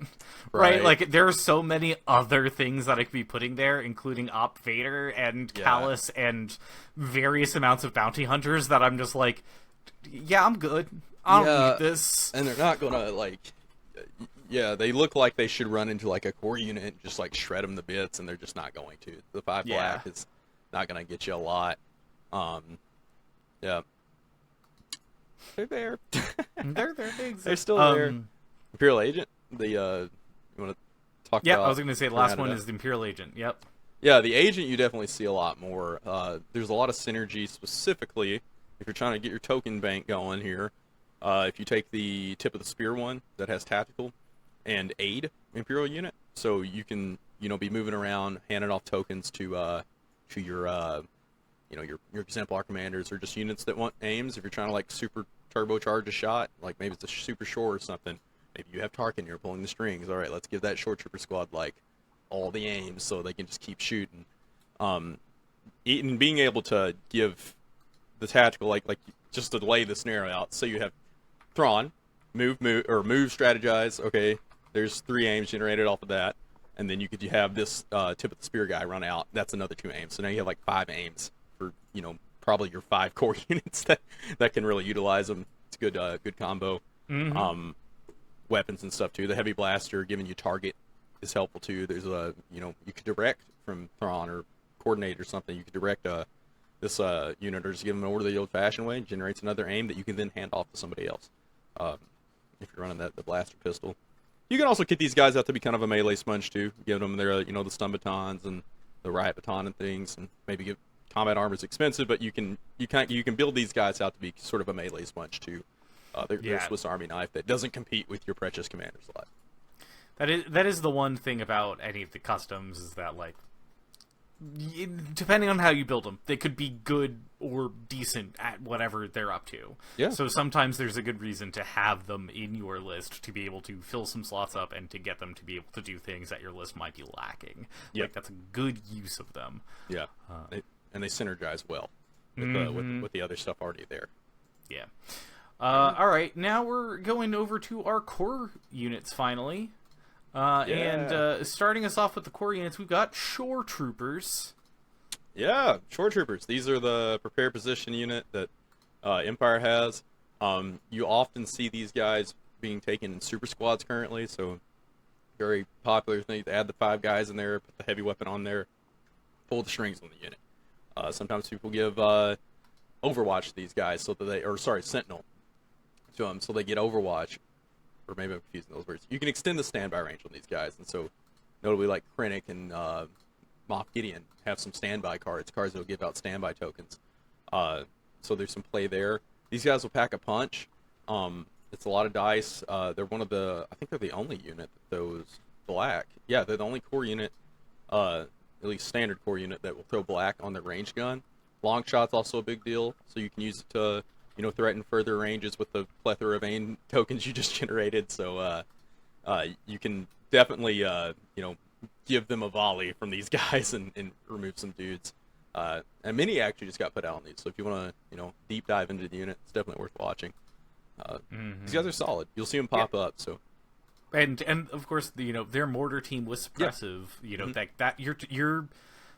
right? Like, there are so many other things that I could be putting there, including Op Vader and Callus and various amounts of bounty hunters that I'm just like, yeah, I'm good. I don't need this. And they're not gonna, like, they look like they should run into, like, a core unit and just, like, shred them to bits, and they're just not going to. The 5 black is not gonna get you a lot. Yeah. They're there. They're there. They exist. They're still there. Imperial Agent. You want to talk about? Yeah, I was going to say the last one is the Imperial Agent. Yep. Yeah, the Agent you definitely see a lot more. There's a lot of synergy, specifically if you're trying to get your token bank going here. If you take the Tip of the Spear one that has tactical and aid Imperial unit, so you can be moving around, handing off tokens to your your exemplar commanders or just units that want aims. If you're trying to like super turbocharge a shot, like maybe it's a super shore or something, maybe you have Tarkin, you're pulling the strings. All right, let's give that short trooper squad like all the aims so they can just keep shooting. And being able to give the tactical, like just to lay the scenario out, so you have Thrawn, move, strategize. Okay, there's 3 aims generated off of that, and then you have this tip of the spear guy run out. That's another 2 aims. So now you have like 5 aims for probably your 5 core units that can really utilize them. It's a good combo. Mm-hmm. Weapons and stuff too. The heavy blaster giving you target is helpful too. There's you could direct from Thrawn or coordinate or something. You could direct this unit or just give them an order the old-fashioned way. It generates another aim that you can then hand off to somebody else. If you're running the blaster pistol, you can also get these guys out to be kind of a melee sponge too. Give them their the stun batons and the riot baton and things, and maybe give combat armor is expensive, but you can build these guys out to be sort of a melee sponge too. They're a Swiss Army knife that doesn't compete with your precious commanders a lot. That is the one thing about any of the customs is that, like, depending on how you build them, they could be good or decent at whatever they're up to. Yeah. So sometimes there's a good reason to have them in your list to be able to fill some slots up and to get them to be able to do things that your list might be lacking. Yeah. Like, that's a good use of them. Yeah. They synergize well with the other stuff already there. Yeah. All right, now we're going over to our core units finally. And starting us off with the core units, we've got Shore Troopers. Yeah, Shore Troopers. These are the prepared position unit that Empire has. You often see these guys being taken in super squads currently, so very popular thing to add the 5 guys in there, put the heavy weapon on there, pull the strings on the unit. Sometimes people give Overwatch to these guys Sentinel to them so they get Overwatch. Or maybe I'm confusing those words. You can extend the standby range on these guys, and so notably like Krennic and Moff Gideon have some standby cards that'll give out standby tokens. So there's some play there. These guys will pack a punch. It's a lot of dice. They're one of the, I think they're the only unit that throws black. Yeah, they're the only core unit, at least standard core unit, that will throw black on their range gun. Long shot's also a big deal, so you can use it to threaten further ranges with the plethora of aim tokens you just generated. So you can definitely give them a volley from these guys and remove some dudes. And Mini actually just got put out on these, so if you want to deep dive into the unit, it's definitely worth watching. These guys are solid. You'll see them pop up. So and of course their mortar team was suppressive. That you're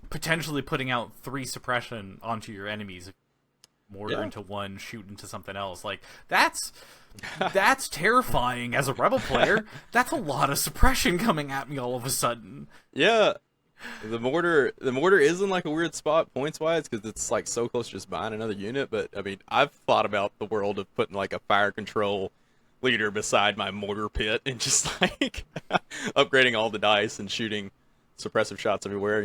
potentially putting out 3 suppression onto your enemies. Mortar into one, shoot into something else. Like, that's terrifying as a rebel player. That's a lot of suppression coming at me all of a sudden. Yeah, the mortar is in like a weird spot points wise because it's like so close to just buying another unit. But I mean, I've thought about the world of putting like a fire control leader beside my mortar pit and just like upgrading all the dice and shooting suppressive shots everywhere.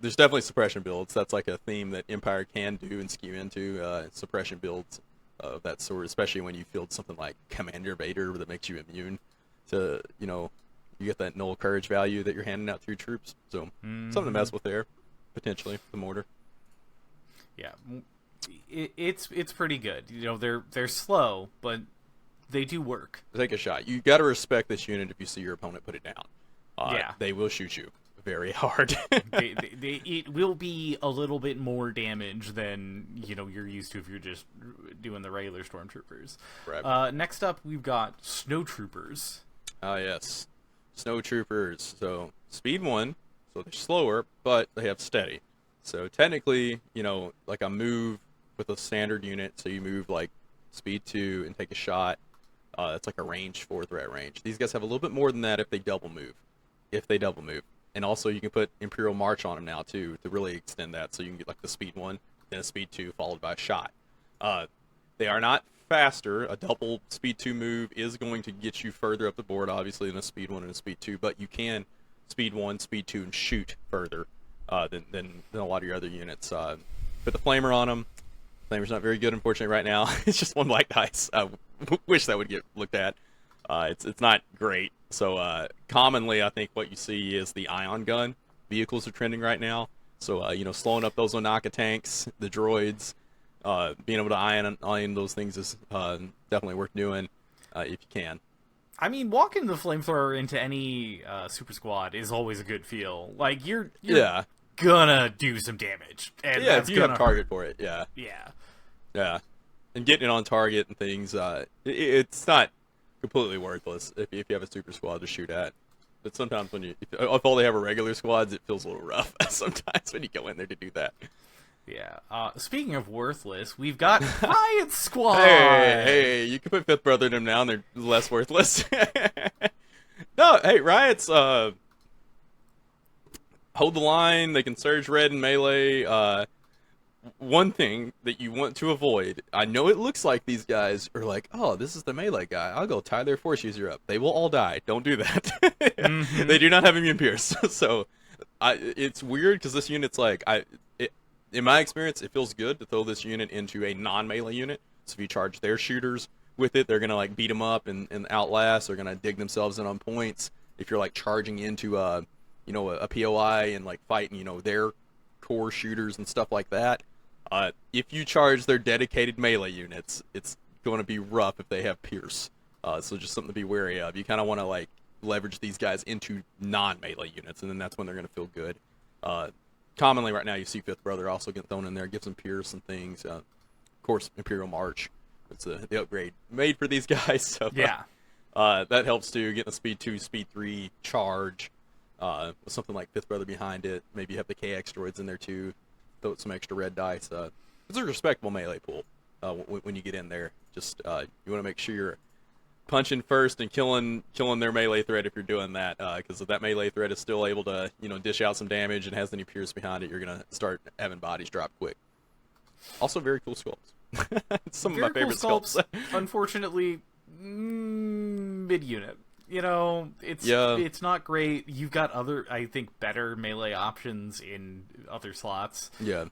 There's definitely suppression builds. That's like a theme that Empire can do and skew into, suppression builds of that sort, especially when you field something like Commander Vader that makes you immune to, you get that null courage value that you're handing out to your troops. So something to mess with there, potentially, the mortar. Yeah, it's pretty good. They're slow, but they do work. Take a shot. You got to respect this unit if you see your opponent put it down. Yeah. They will shoot you very hard. It will be a little bit more damage than you're used to if you're just doing the regular stormtroopers. Right. Next up, we've got Snow Troopers. Yes, Snow Troopers. So speed 1, so they're slower, but they have steady. So technically, like a move with a standard unit. So you move like speed 2 and take a shot. That's like a range 4 threat range. These guys have a little bit more than that if they double move. And also you can put Imperial March on them now too to really extend that, so you can get like the speed 1, then a speed 2 followed by a shot. They are not faster. A double speed 2 move is going to get you further up the board, obviously, than a speed 1 and a speed 2, but you can speed 1, speed 2, and shoot further than a lot of your other units. Put the Flamer on them. Flamer's not very good, unfortunately, right now. It's just 1 black dice. I wish that would get looked at. It's not great. So commonly, I think what you see is the ion gun vehicles are trending right now. So slowing up those Onaka tanks, the droids, being able to ion those things is definitely worth doing if you can. I mean, walking the flamethrower into any super squad is always a good feel. Like you're gonna do some damage. And if you have target for it, yeah. Yeah. Yeah. and getting it on target and things, it's not completely worthless if you have a super squad to shoot at. But sometimes if all they have are regular squads, it feels a little rough sometimes when you go in there to do that. Yeah. Speaking of worthless, we've got Riot Squad. Hey, you can put Fifth Brother in them now, and they're less worthless. No, hey, Riot's hold the line. They can surge red and melee. One thing that you want to avoid, I know it looks like these guys are like, oh, this is the melee guy. I'll go tie their force user up. They will all die. Don't do that. They do not have immune pierce. So it's weird because this unit's like, in my experience, it feels good to throw this unit into a non-melee unit. So if you charge their shooters with it, they're going to like beat them up and outlast. They're going to dig themselves in on points. If you're like charging into a POI and like fighting, their core shooters and stuff like that. If you charge their dedicated melee units, it's going to be rough if they have Pierce. So just something to be wary of. You kind of want to like leverage these guys into non-melee units, and then that's when they're going to feel good. Commonly right now you see Fifth Brother also get thrown in there, gives them Pierce and things. Of course, Imperial March. It's the upgrade made for these guys. So Yeah. that helps too. Getting a speed 2, speed 3 charge. With something like Fifth Brother behind it. Maybe you have the KX droids in there too. Throw some extra red dice. It's a respectable melee pool when you get in there. Just you want to make sure you're punching first and killing their melee threat if you're doing that. Because if that melee threat is still able to dish out some damage and has any Pierce behind it, you're gonna start having bodies drop quick. Also, very cool sculpts. Some of my favorite sculpts. Unfortunately, mid unit. It's not great. You've got other, I think, better melee options in other slots. Yeah.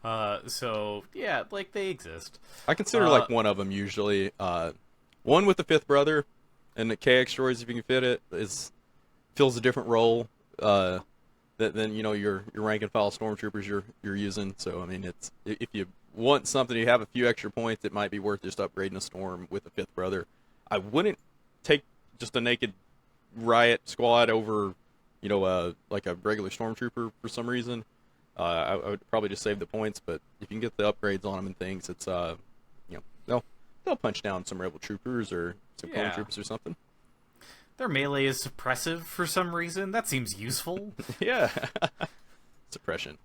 So yeah, like they exist. I consider like one of them usually. One with the Fifth Brother and the KX droids, if you can fit it, fills a different role than your rank and file stormtroopers you're using. So I mean, it's if you want something, you have a few extra points, it might be worth just upgrading a storm with the Fifth Brother. I wouldn't take just a naked Riot squad over, like a regular stormtrooper for some reason. I would probably just save the points, but if you can get the upgrades on them and things, it's they'll punch down some rebel troopers or some clone troopers or something. Their melee is suppressive for some reason. That seems useful. Yeah, suppression.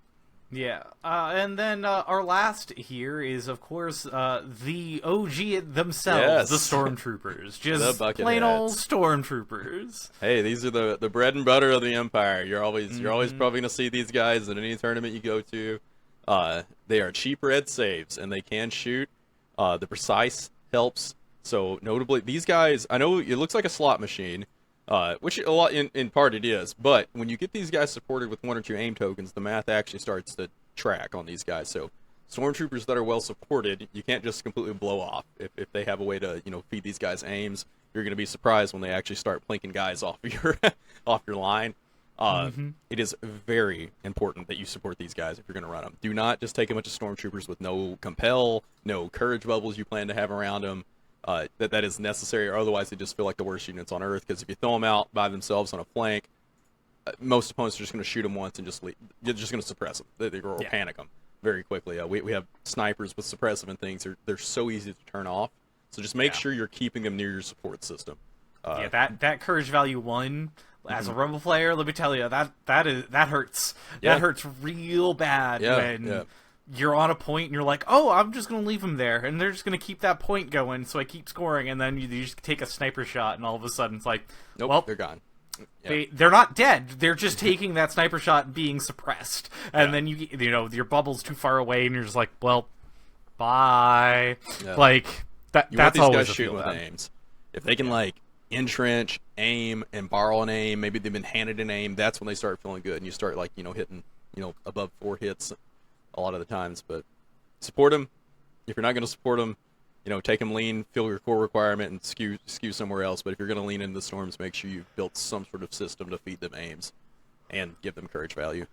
Yeah, and then our last here is, of course, the OG themselves, the Stormtroopers. Just plain old Stormtroopers. Hey, these are the bread and butter of the Empire. You're always probably going to see these guys in any tournament you go to. They are cheap red saves, and they can shoot. The precise helps. So notably, these guys, I know it looks like a slot machine, which a lot in part it is, but when you get these guys supported with 1 or 2 aim tokens, the math actually starts to track on these guys. So stormtroopers that are well supported, you can't just completely blow off. If they have a way to feed these guys aims, you're going to be surprised when they actually start plinking guys off your line. It is very important that you support these guys if you're going to run them. Do not just take a bunch of stormtroopers with no compel, no courage bubbles you plan to have around them. That is necessary, or otherwise they just feel like the worst units on Earth. Because if you throw them out by themselves on a flank, most opponents are just going to shoot them once and just leave. You're just going to suppress them or panic them very quickly. We have snipers with suppressive and things. They're so easy to turn off. So just make sure you're keeping them near your support system. That courage value 1 as a Rumble player, let me tell you, that hurts. Yeah. That hurts real bad when you're on a point and you're like, oh, I'm just going to leave them there, and they're just going to keep that point going, so I keep scoring, and then you just take a sniper shot, and all of a sudden it's like, nope, well, they're gone. They're not dead. They're just taking that sniper shot and being suppressed, and then your bubble's too far away, and you're just like, well, bye. Yeah. Like that's want these always guys shooting with aims. If they can like entrench, aim, and borrow an aim, maybe they've been handed an aim, that's when they start feeling good, and you start like hitting above 4 hits a lot of the times. But support them. If you're not going to support them, take them lean, fill your core requirement, and skew somewhere else. But if you're going to lean into the storms, make sure you've built some sort of system to feed them aims and give them courage value.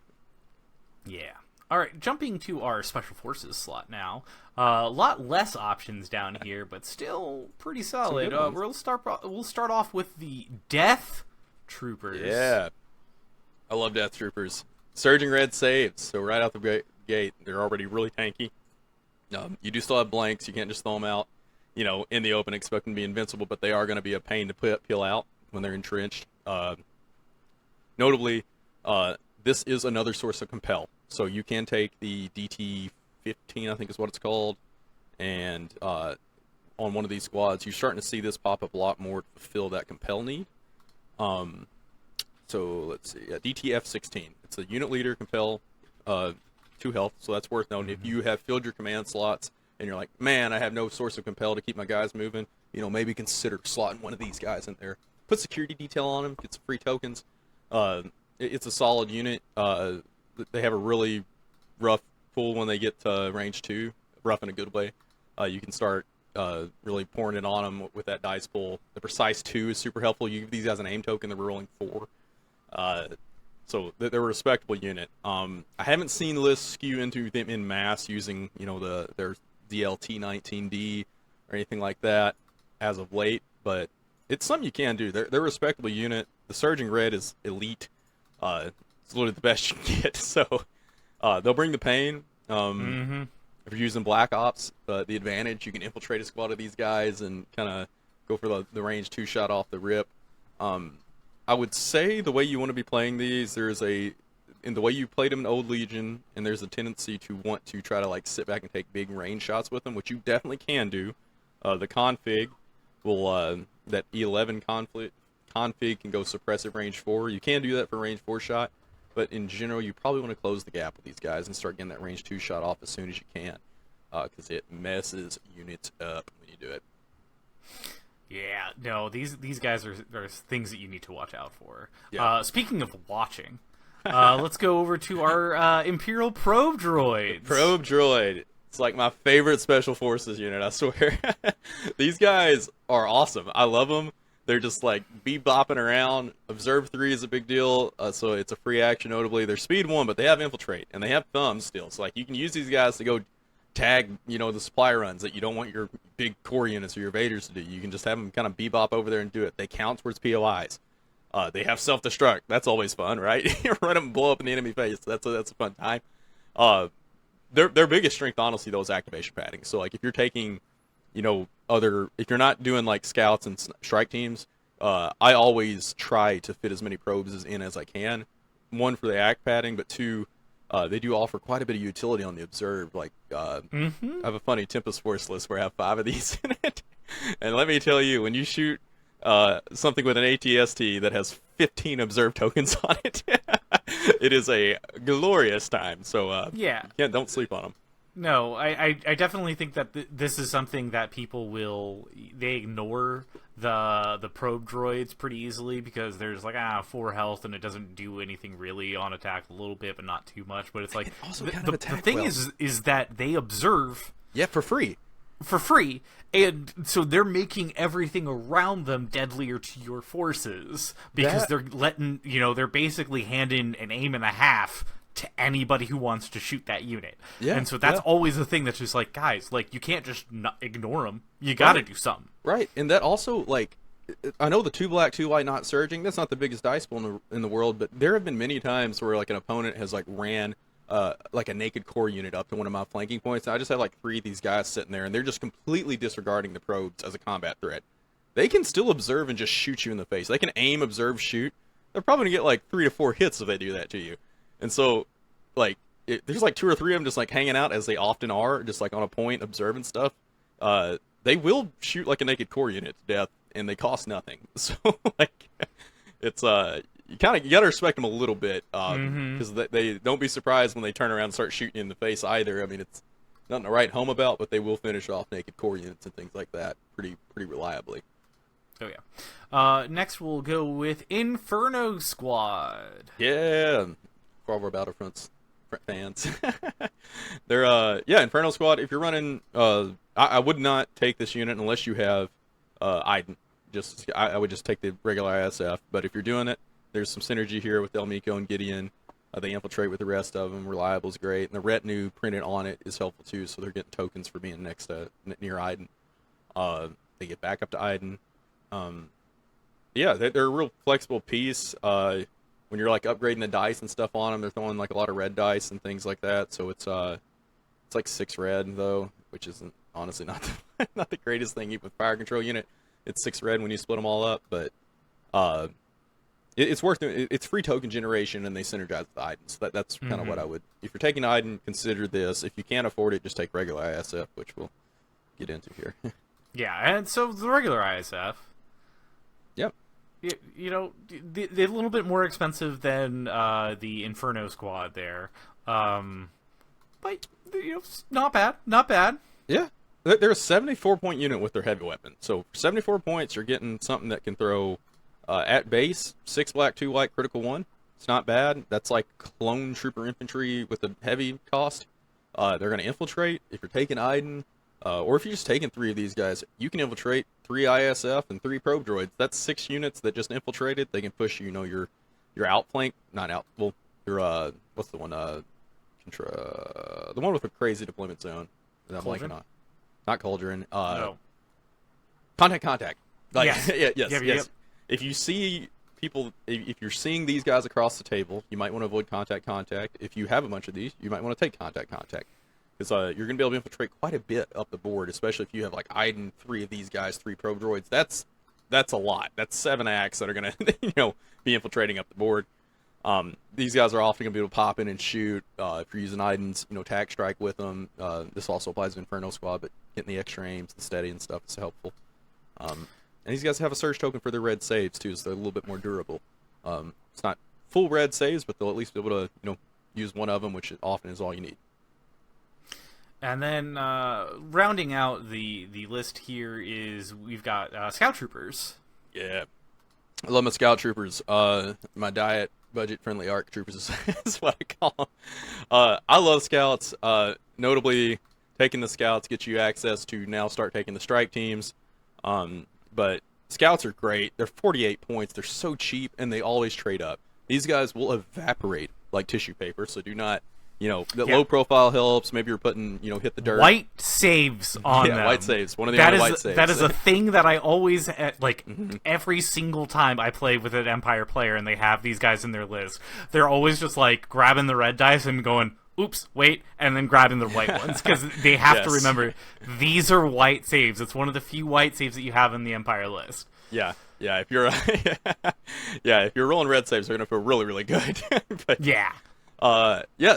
Yeah. All right, jumping to our Special Forces slot now. A lot less options down here, but still pretty solid. We'll start off with the Death Troopers. Yeah. I love Death Troopers. Surging red saves, so right out the gate, they're already really tanky. You do still have blanks. You can't just throw them out. in the open, expect them to be invincible, but they are going to be a pain to peel out when they're entrenched. Notably, this is another source of compel. So you can take the DT-15, I think is what it's called, and on one of these squads, you're starting to see this pop up a lot more to fulfill that compel need. So let's see, DTF-16. It's a unit leader compel, 2 health, so that's worth noting. If you have filled your command slots and you're like, man, I have no source of compel to keep my guys moving, maybe consider slotting one of these guys in there. Put security detail on them, get some free tokens. It's a solid unit. They have a really rough pull when they get to range 2, rough in a good way. You can start really pouring it on them with that dice pull. The precise 2 is super helpful. You give these guys an aim token, they're rolling 4. So they're a respectable unit. I haven't seen lists skew into them in mass using, their DLT-19D or anything like that as of late, but it's something you can do. They're a respectable unit. The Surging Red is elite. It's literally the best you can get. So they'll bring the pain. If you're using Black Ops, the advantage, you can infiltrate a squad of these guys and kind of go for the range 2 shot off the rip. I would say the way you want to be playing these, in the way you played them in Old Legion, and there's a tendency to want to try to sit back and take big range shots with them, which you definitely can do. The config will, that E11 config can go suppressive range 4. You can do that for range 4 shot, but in general, you probably want to close the gap with these guys and start getting that range 2 shot off as soon as you can, because it messes units up when you do it. Yeah, no, these guys are things that you need to watch out for. Yeah. Speaking of watching, let's go over to our Imperial probe droids. Probe droid. It's like my favorite Special Forces unit, I swear. These guys are awesome. I love them. They're just bebopping around. Observe 3 is a big deal, so it's a free action notably. They're speed 1, but they have infiltrate, and they have thumbs still. So you can use these guys to go tag, the supply runs that you don't want your big core units or your evaders to do. You can just have them kind of bebop over there and do it. They count towards POIs. They have self-destruct. That's always fun, right? Run them and blow up in the enemy face. That's a fun time. Their biggest strength, honestly, though, is activation padding. So, if you're taking, if you're not doing, scouts and strike teams, I always try to fit as many probes in as I can. 1, for the act padding, but 2, they do offer quite a bit of utility on the observe. I have a funny Tempest Force list where I have 5 of these in it. And let me tell you, when you shoot something with an ATST that has 15 observe tokens on it, it is a glorious time. So don't sleep on them. No, I definitely think that this is something that people they ignore the probe droids pretty easily because there's 4 health and it doesn't do anything really on attack, a little bit but not too much. But it's also the thing is that they observe for free. And so they're making everything around them deadlier to your forces because they're letting they're basically handing an aim and a half to anybody who wants to shoot that unit. Yeah, and so that's always the thing that's just guys, you can't just not ignore them. You got to do something. Right, and that also, I know the 2 black, 2 white not surging, that's not the biggest dice pool in the world, but there have been many times where, an opponent has, ran, a naked core unit up to one of my flanking points, and I just have, 3 of these guys sitting there, and they're just completely disregarding the probes as a combat threat. They can still observe and just shoot you in the face. They can aim, observe, shoot. They're probably going to get, 3 to 4 hits if they do that to you. And so, there's 2 or 3 of them just hanging out as they often are, just on a point, observing stuff. They will shoot a naked core unit to death, and they cost nothing. So, it's you gotta respect them a little bit, because they don't be surprised when they turn around and start shooting you in the face either. I mean, it's nothing to write home about, but they will finish off naked core units and things like that pretty reliably. Oh yeah. Next we'll go with Inferno Squad. Yeah. For all of our Battlefronts fans. They're Inferno Squad. If you're running I would not take this unit unless you have Iden. I would just take the regular ISF, but if you're doing it, there's some synergy here with Elmiko and Gideon. They infiltrate with the rest of them. Reliable is great, and the retinue printed on it is helpful too, so they're getting tokens for being next to near Iden. They get back up to Iden. They're a real flexible piece. When you're upgrading the dice and stuff on them, they're throwing a lot of red dice and things like that. So it's 6 red though, which isn't honestly not not the greatest thing. Even with fire control unit, it's 6 red when you split them all up, but it's worth it. It's free token generation, and they synergize with items. That's kind of what I would. If you're taking Iden, consider this. If you can't afford it, just take regular ISF, which we'll get into here. Yeah, and so the regular ISF. Yep. You know, they're a little bit more expensive than the Inferno squad there. But, you know, not bad. Not bad. Yeah. They're a 74-point unit with their heavy weapon. So for 74 points, you're getting something that can throw, at base, 6 black, 2 white, critical 1. It's not bad. That's like clone trooper infantry with a heavy cost. They're going to infiltrate. If you're taking Iden, or if you're just taking 3 of these guys, you can infiltrate 3 ISF and 3 probe droids. That's 6 units that just infiltrated. They can push, you know, your outflank, not out, well, your, what's the one, the one with a crazy deployment zone that I'm blanking on. Not Cauldron. No. Contact. Like, yes. yes. If you see people, if you're seeing these guys across the table, you might want to avoid contact. If you have a bunch of these, you might want to take contact. Because you're going to be able to infiltrate quite a bit up the board, especially if you have, like, Iden, 3 of these guys, 3 probe droids. That's a lot. That's 7 acts that are going to, you know, be infiltrating up the board. These guys are often going to be able to pop in and shoot. If you're using Iden's, you know, tac strike with them. This also applies to Inferno Squad, but getting the extra aims, the steady and stuff is helpful. And these guys have a surge token for their red saves, too, so they're a little bit more durable. It's not full red saves, but they'll at least be able to, you know, use one of them, which often is all you need. And then rounding out the list here is we've got Scout Troopers. Yeah. I love my Scout Troopers. My diet budget-friendly ARC Troopers is what I call them. I love Scouts. Notably, taking the Scouts gets you access to now start taking the strike teams. But Scouts are great. They're 48 points. They're so cheap, and they always trade up. These guys will evaporate like tissue paper, so do not, you know, the low profile helps. Maybe you're putting, you know, hit the dirt. White saves on them. Yeah, white saves. One of the only white saves. That is a thing that I always, like, every single time I play with an Empire player and they have these guys in their list, they're always just, like, grabbing the red dice and going, oops, wait, and then grabbing the white ones, because they have to remember, these are white saves. It's one of the few white saves that you have in the Empire list. Yeah. If you're, if you're rolling red saves, they're gonna feel really, really good. But,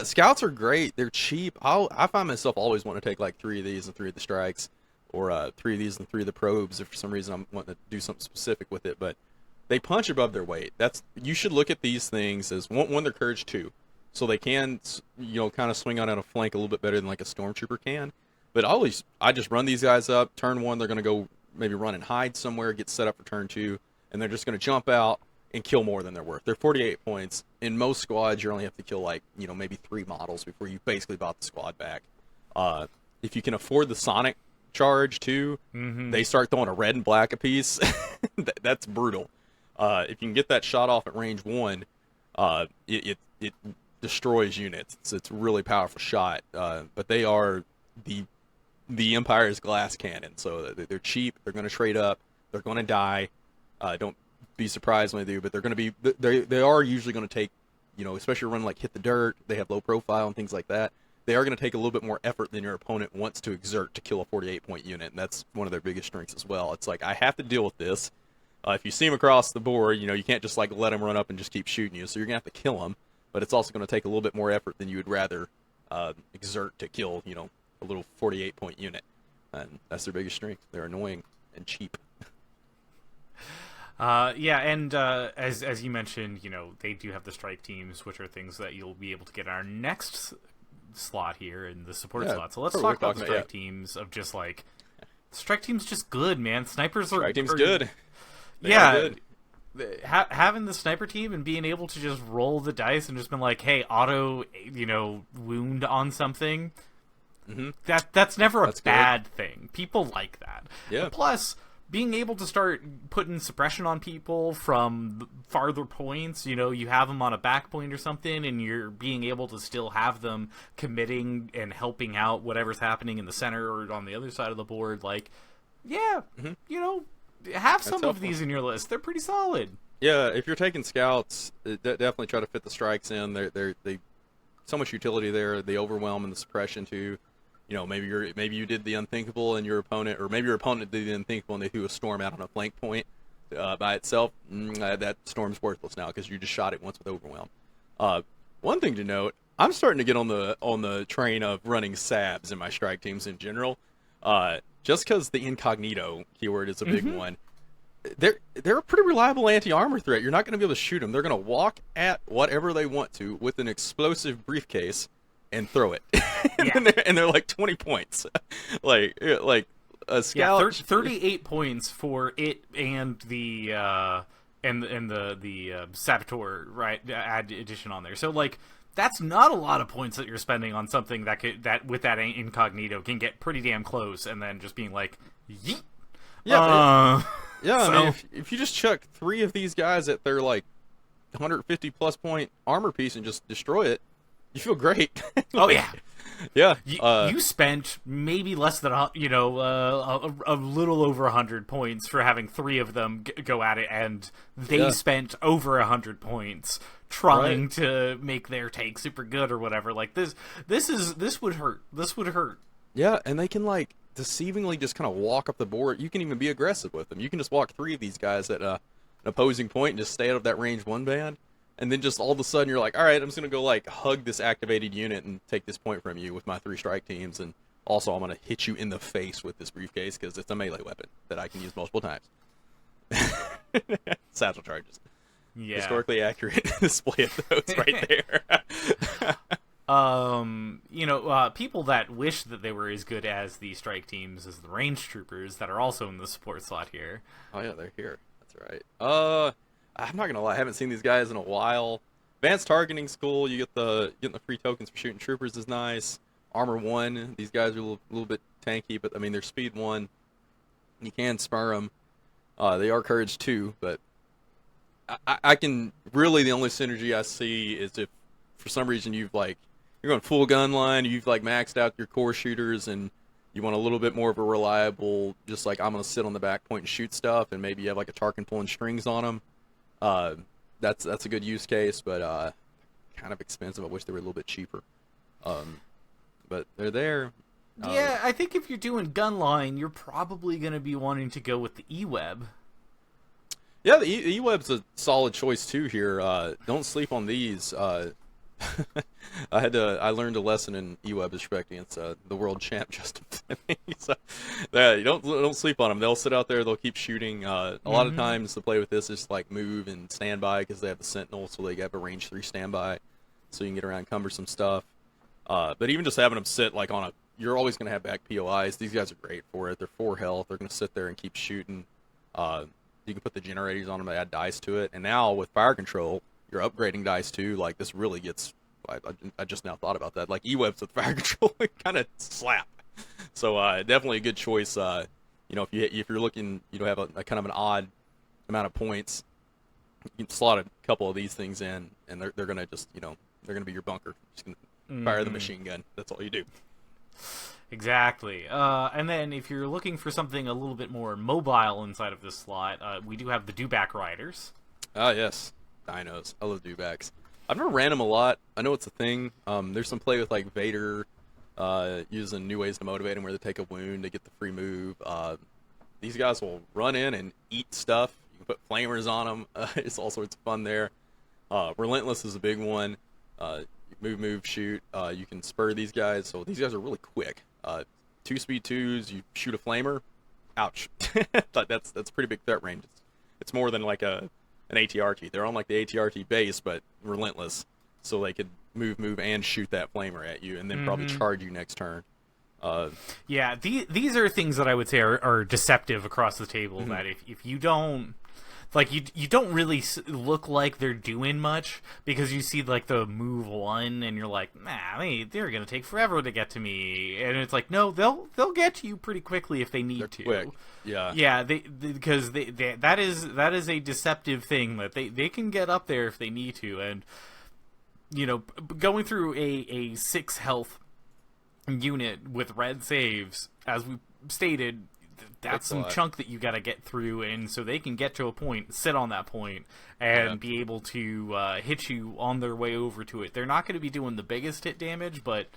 Scouts are great. They're cheap. I find myself always wanting to take like 3 of these and 3 of the strikes, or 3 of these and 3 of the probes if for some reason I'm wanting to do something specific with it. But they punch above their weight. You should look at these things as one, they're courage 2. So they can, you know, kind of swing on a flank a little bit better than like a stormtrooper can. But I just run these guys up. Turn 1, they're going to go maybe run and hide somewhere, get set up for turn 2, and they're just going to jump out and kill more than they're worth. They're 48 points. In most squads, you only have to kill like, you know, maybe 3 models before you basically bought the squad back. If you can afford the Sonic charge too, they start throwing a red and black apiece. That's brutal. If you can get that shot off at range 1, it destroys units. It's a really powerful shot, but they are the Empire's glass cannon. So they're cheap. They're going to trade up. They're going to die. Don't be surprised when they do, but they're going to be. They are usually going to take, you know, especially running like hit the dirt. They have low profile and things like that. They are going to take a little bit more effort than your opponent wants to exert to kill a 48-point unit, and that's one of their biggest strengths as well. It's like, I have to deal with this. If you see them across the board, you know, you can't just like let them run up and just keep shooting you. So you're going to have to kill them. But it's also going to take a little bit more effort than you would rather exert to kill, you know, a little 48-point unit. And that's their biggest strength. They're annoying and cheap. And as you mentioned, you know, they do have the strike teams, which are things that you'll be able to get in our next slot here in the support slot. So let's talk about the strike teams of just like, strike teams just good, man. Snipers are... Strike team's good. They are good. Having the sniper team and being able to just roll the dice and just been like, hey, auto, you know, wound on something, that's never a bad thing. People like that. Yeah. Plus, being able to start putting suppression on people from farther points, you know, you have them on a back point or something, and you're being able to still have them committing and helping out whatever's happening in the center or on the other side of the board. Like, you know, have some of these in your list. They're pretty solid. Yeah, if you're taking scouts, definitely try to fit the strikes in. They so much utility there. The overwhelm and the suppression too. maybe you did the unthinkable and your opponent, or maybe your opponent did the unthinkable and they threw a storm out on a flank point by itself. That storm's worthless now because you just shot it once with overwhelm. One thing to note, I'm starting to get on the train of running sabs in my strike teams in general, just because the incognito keyword is a big one. They're a pretty reliable anti-armor threat. You're not going to be able to shoot them. They're going to walk at whatever they want to with an explosive briefcase and throw it, and they're like 20 points, like a scout. 38 points for it and the Saboteur, right? Add addition on there. So like that's not a lot of points that you're spending on something that with that incognito can get pretty damn close, and then just being like, yeet. Yeah. I mean, if you just chuck 3 of these guys at their like 150 plus point armor piece and just destroy it, you feel great. Oh yeah. Yeah. You spent maybe less than a little over 100 points for having 3 of them go at it, and they spent over 100 points trying to make their take super good or whatever. Like this would hurt. This would hurt. Yeah, and they can like deceivingly just kind of walk up the board. You can even be aggressive with them. You can just walk 3 of these guys at an opposing point and just stay out of that range 1 band, and then just all of a sudden you're like, all right, I'm just gonna go like hug this activated unit and take this point from you with my 3 strike teams, and also I'm gonna hit you in the face with this briefcase because it's a melee weapon that I can use multiple times. Satchel charges. Yeah. Historically accurate display of those right there. People that wish that they were as good as the strike teams as the range troopers that are also in the support slot here. Oh yeah, they're here. That's right. I'm not gonna lie, I haven't seen these guys in a while. Advanced targeting's cool. You get the free tokens for shooting troopers is nice. Armor 1, these guys are a little bit tanky, but I mean they're speed 1. You can spur them. They are courage 2, but I can really, the only synergy I see is if for some reason you're going full gun line, you've like maxed out your core shooters, and you want a little bit more of a reliable, just like I'm going to sit on the back point and shoot stuff, and maybe you have like a Tarkin pulling strings on them. That's a good use case, but kind of expensive. I wish they were a little bit cheaper. But they're there. Yeah, I think if you're doing gun line, you're probably going to be wanting to go with the E-Web. Yeah, the E-Web's a solid choice too here. Don't sleep on these. I learned a lesson in E-Web respect against the world champ Justin Fleming. So, you don't sleep on them. They'll sit out there. They'll keep shooting. A lot of times the play with this is like move and standby because they have the Sentinel, so they have a range 3 standby, so you can get around cumbersome stuff. But even just having them sit like on you're always going to have back POIs. These guys are great for it. They're 4 health. They're going to sit there and keep shooting. You can put the generators on them to add dice to it. And now with fire control, you're upgrading dice too. Like this really gets. I just now thought about that. Like E-Webs with fire control kind of slap. So definitely a good choice. If you're looking, have a kind of an odd amount of points, you can slot a couple of these things in, and they're gonna just they're gonna be your bunker. Just gonna fire the machine gun. That's all you do. Exactly. And then if you're looking for something a little bit more mobile inside of this slot, we do have the Dewback Riders. Ah, yes. Dinos. I love Dewbacks. I've never ran them a lot. I know it's a thing. There's some play with like Vader using new ways to motivate them where they take a wound, they get the free move. These guys will run in and eat stuff. You can put flamers on them. It's all sorts of fun there. Relentless is a big one. Move, shoot. You can spur these guys. So these guys are really quick. 2 speed 2s, you shoot a flamer. Ouch. That's a pretty big threat range. It's more than like an ATRT. They're on like the ATRT base, but relentless. So they could move, and shoot that flamer at you, and then probably charge you next turn. Yeah, these are things that I would say are deceptive across the table. That if you don't... Like, you don't really look like they're doing much, because you see, like, the move 1, and you're like, nah, they're going to take forever to get to me. And it's like, no, they'll get to you pretty quickly if they need to. Quick. Yeah. Yeah, because that is a deceptive thing, that they can get up there if they need to. And, going through a 6 health unit with red saves, as we stated... That's some chunk that you got to get through, and so they can get to a point, sit on that point, and be able to hit you on their way over to it. They're not going to be doing the biggest hit damage, but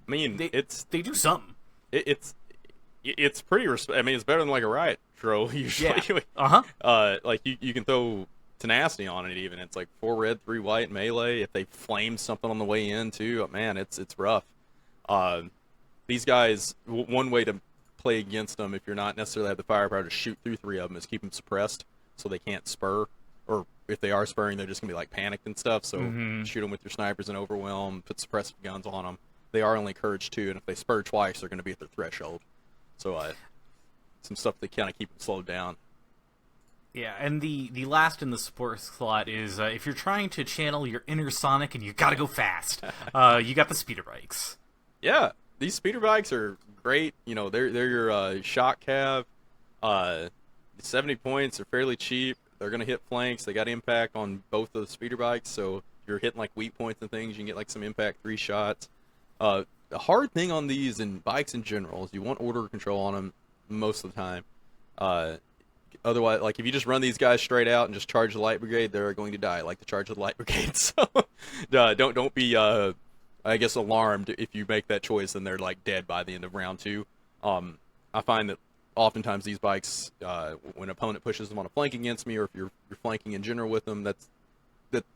I mean, they do something. It's pretty. I mean, it's better than like a riot drill usually. Yeah. Like you can throw tenacity on it even. It's like 4 red, 3 white melee. If they flame something on the way in too, man, it's rough. These guys, one way to play against them if you're not necessarily have the firepower to shoot through 3 of them is keep them suppressed so they can't spur, or if they are spurring, they're just gonna be like panicked and stuff. So shoot them with your snipers and overwhelm, put suppressive guns on them. They are only courage 2, and if they spur twice, they're gonna be at their threshold. So some stuff that kind of keep them slowed down. Yeah, and the last in the support slot is if you're trying to channel your inner Sonic and you gotta go fast, you got the speeder bikes. Yeah, these speeder bikes are great. You know, they're your shock cav. 70 points are fairly cheap. They're gonna hit flanks. They got impact on both of the speeder bikes, so if you're hitting like weak points and things, you can get like some impact 3 shots. The hard thing on these and bikes in general is you want order control on them most of the time. Otherwise, like if you just run these guys straight out and just charge the light brigade, they're going to die like the charge of the light brigade. So don't be I guess alarmed if you make that choice and they're like dead by the end of round 2. I find that oftentimes these bikes, when an opponent pushes them on a flank against me, or if you're flanking in general with them, that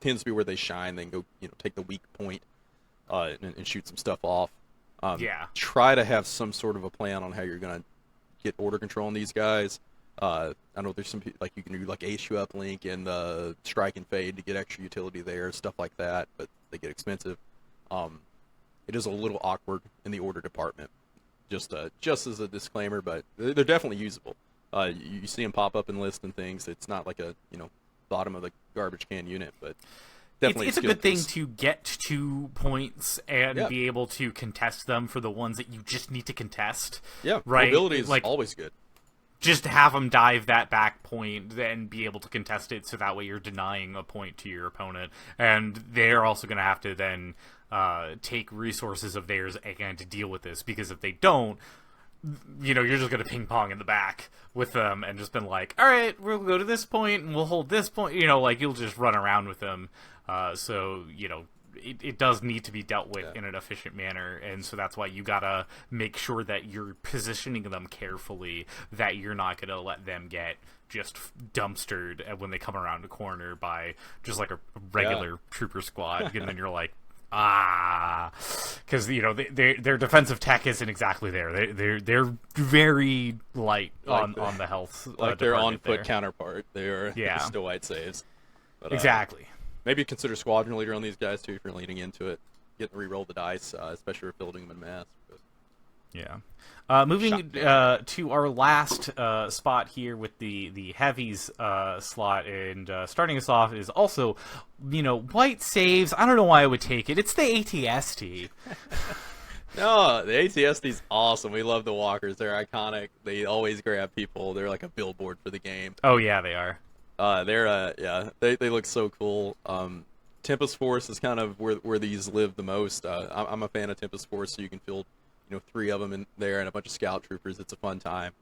tends to be where they shine. They can go, take the weak point and shoot some stuff off. Try to have some sort of a plan on how you're gonna get order control on these guys. I know there's some like you can do like ace you up link and strike and fade to get extra utility there, stuff like that, but they get expensive. It is a little awkward in the order department, just as a disclaimer, but they're definitely usable. You see them pop up in lists and things. It's not like a bottom of the garbage can unit, but definitely it's a good thing to get 2 points and be able to contest them for the ones that you just need to contest. Yeah, right. Mobility is always good. Just to have them dive that back point and be able to contest it, so that way you're denying a point to your opponent, and they're also going to have to then take resources of theirs again to deal with this, because if they don't, you're just going to ping pong in the back with them and just been like, all right, we'll go to this point and we'll hold this point, like you'll just run around with them. So it does need to be dealt with in an efficient manner, and so that's why you gotta make sure that you're positioning them carefully, that you're not gonna let them get just dumpstered when they come around the corner by just like a regular trooper squad, and then you're like, because their defensive tech isn't exactly there. They're very light on the health, like their on foot counterpart. They are still white saves. But, exactly. Maybe consider squadron leader on these guys too if you're leaning into it. Get to re-roll the dice, especially if you're building them in mass. But... Yeah. Moving to our last spot here with the heavies slot, and starting us off is also, white saves. I don't know why I would take it. It's the ATST. No, the ATST's awesome. We love the walkers. They're iconic. They always grab people. They're like a billboard for the game. Oh yeah, they are. They look so cool. Tempest Force is kind of where these live the most. I'm a fan of Tempest Force, so you can field 3 of them in there and a bunch of scout troopers. It's a fun time.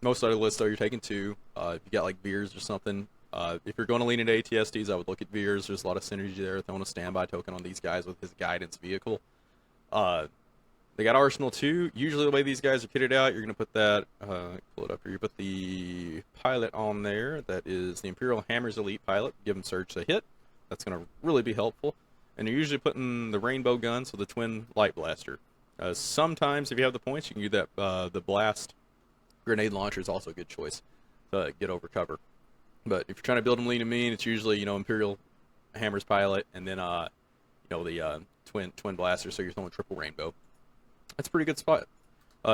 Most other lists you're taking 2. If you got like Veers or something, if you're going to lean into ATSTs, I would look at Veers. There's a lot of synergy there. Throwing a standby token on these guys with his guidance vehicle. They got Arsenal too. Usually the way these guys are kitted out, you're going to put that, pull it up here, you put the pilot on there. That is the Imperial Hammers Elite pilot. Give them surge to hit. That's going to really be helpful. And you're usually putting the rainbow gun, so the twin light blaster. Sometimes if you have the points, you can do that. The blast grenade launcher is also a good choice to get over cover. But if you're trying to build them lean and mean, it's usually, Imperial Hammers pilot, and then, the twin blaster, so you're throwing triple rainbow. That's a pretty good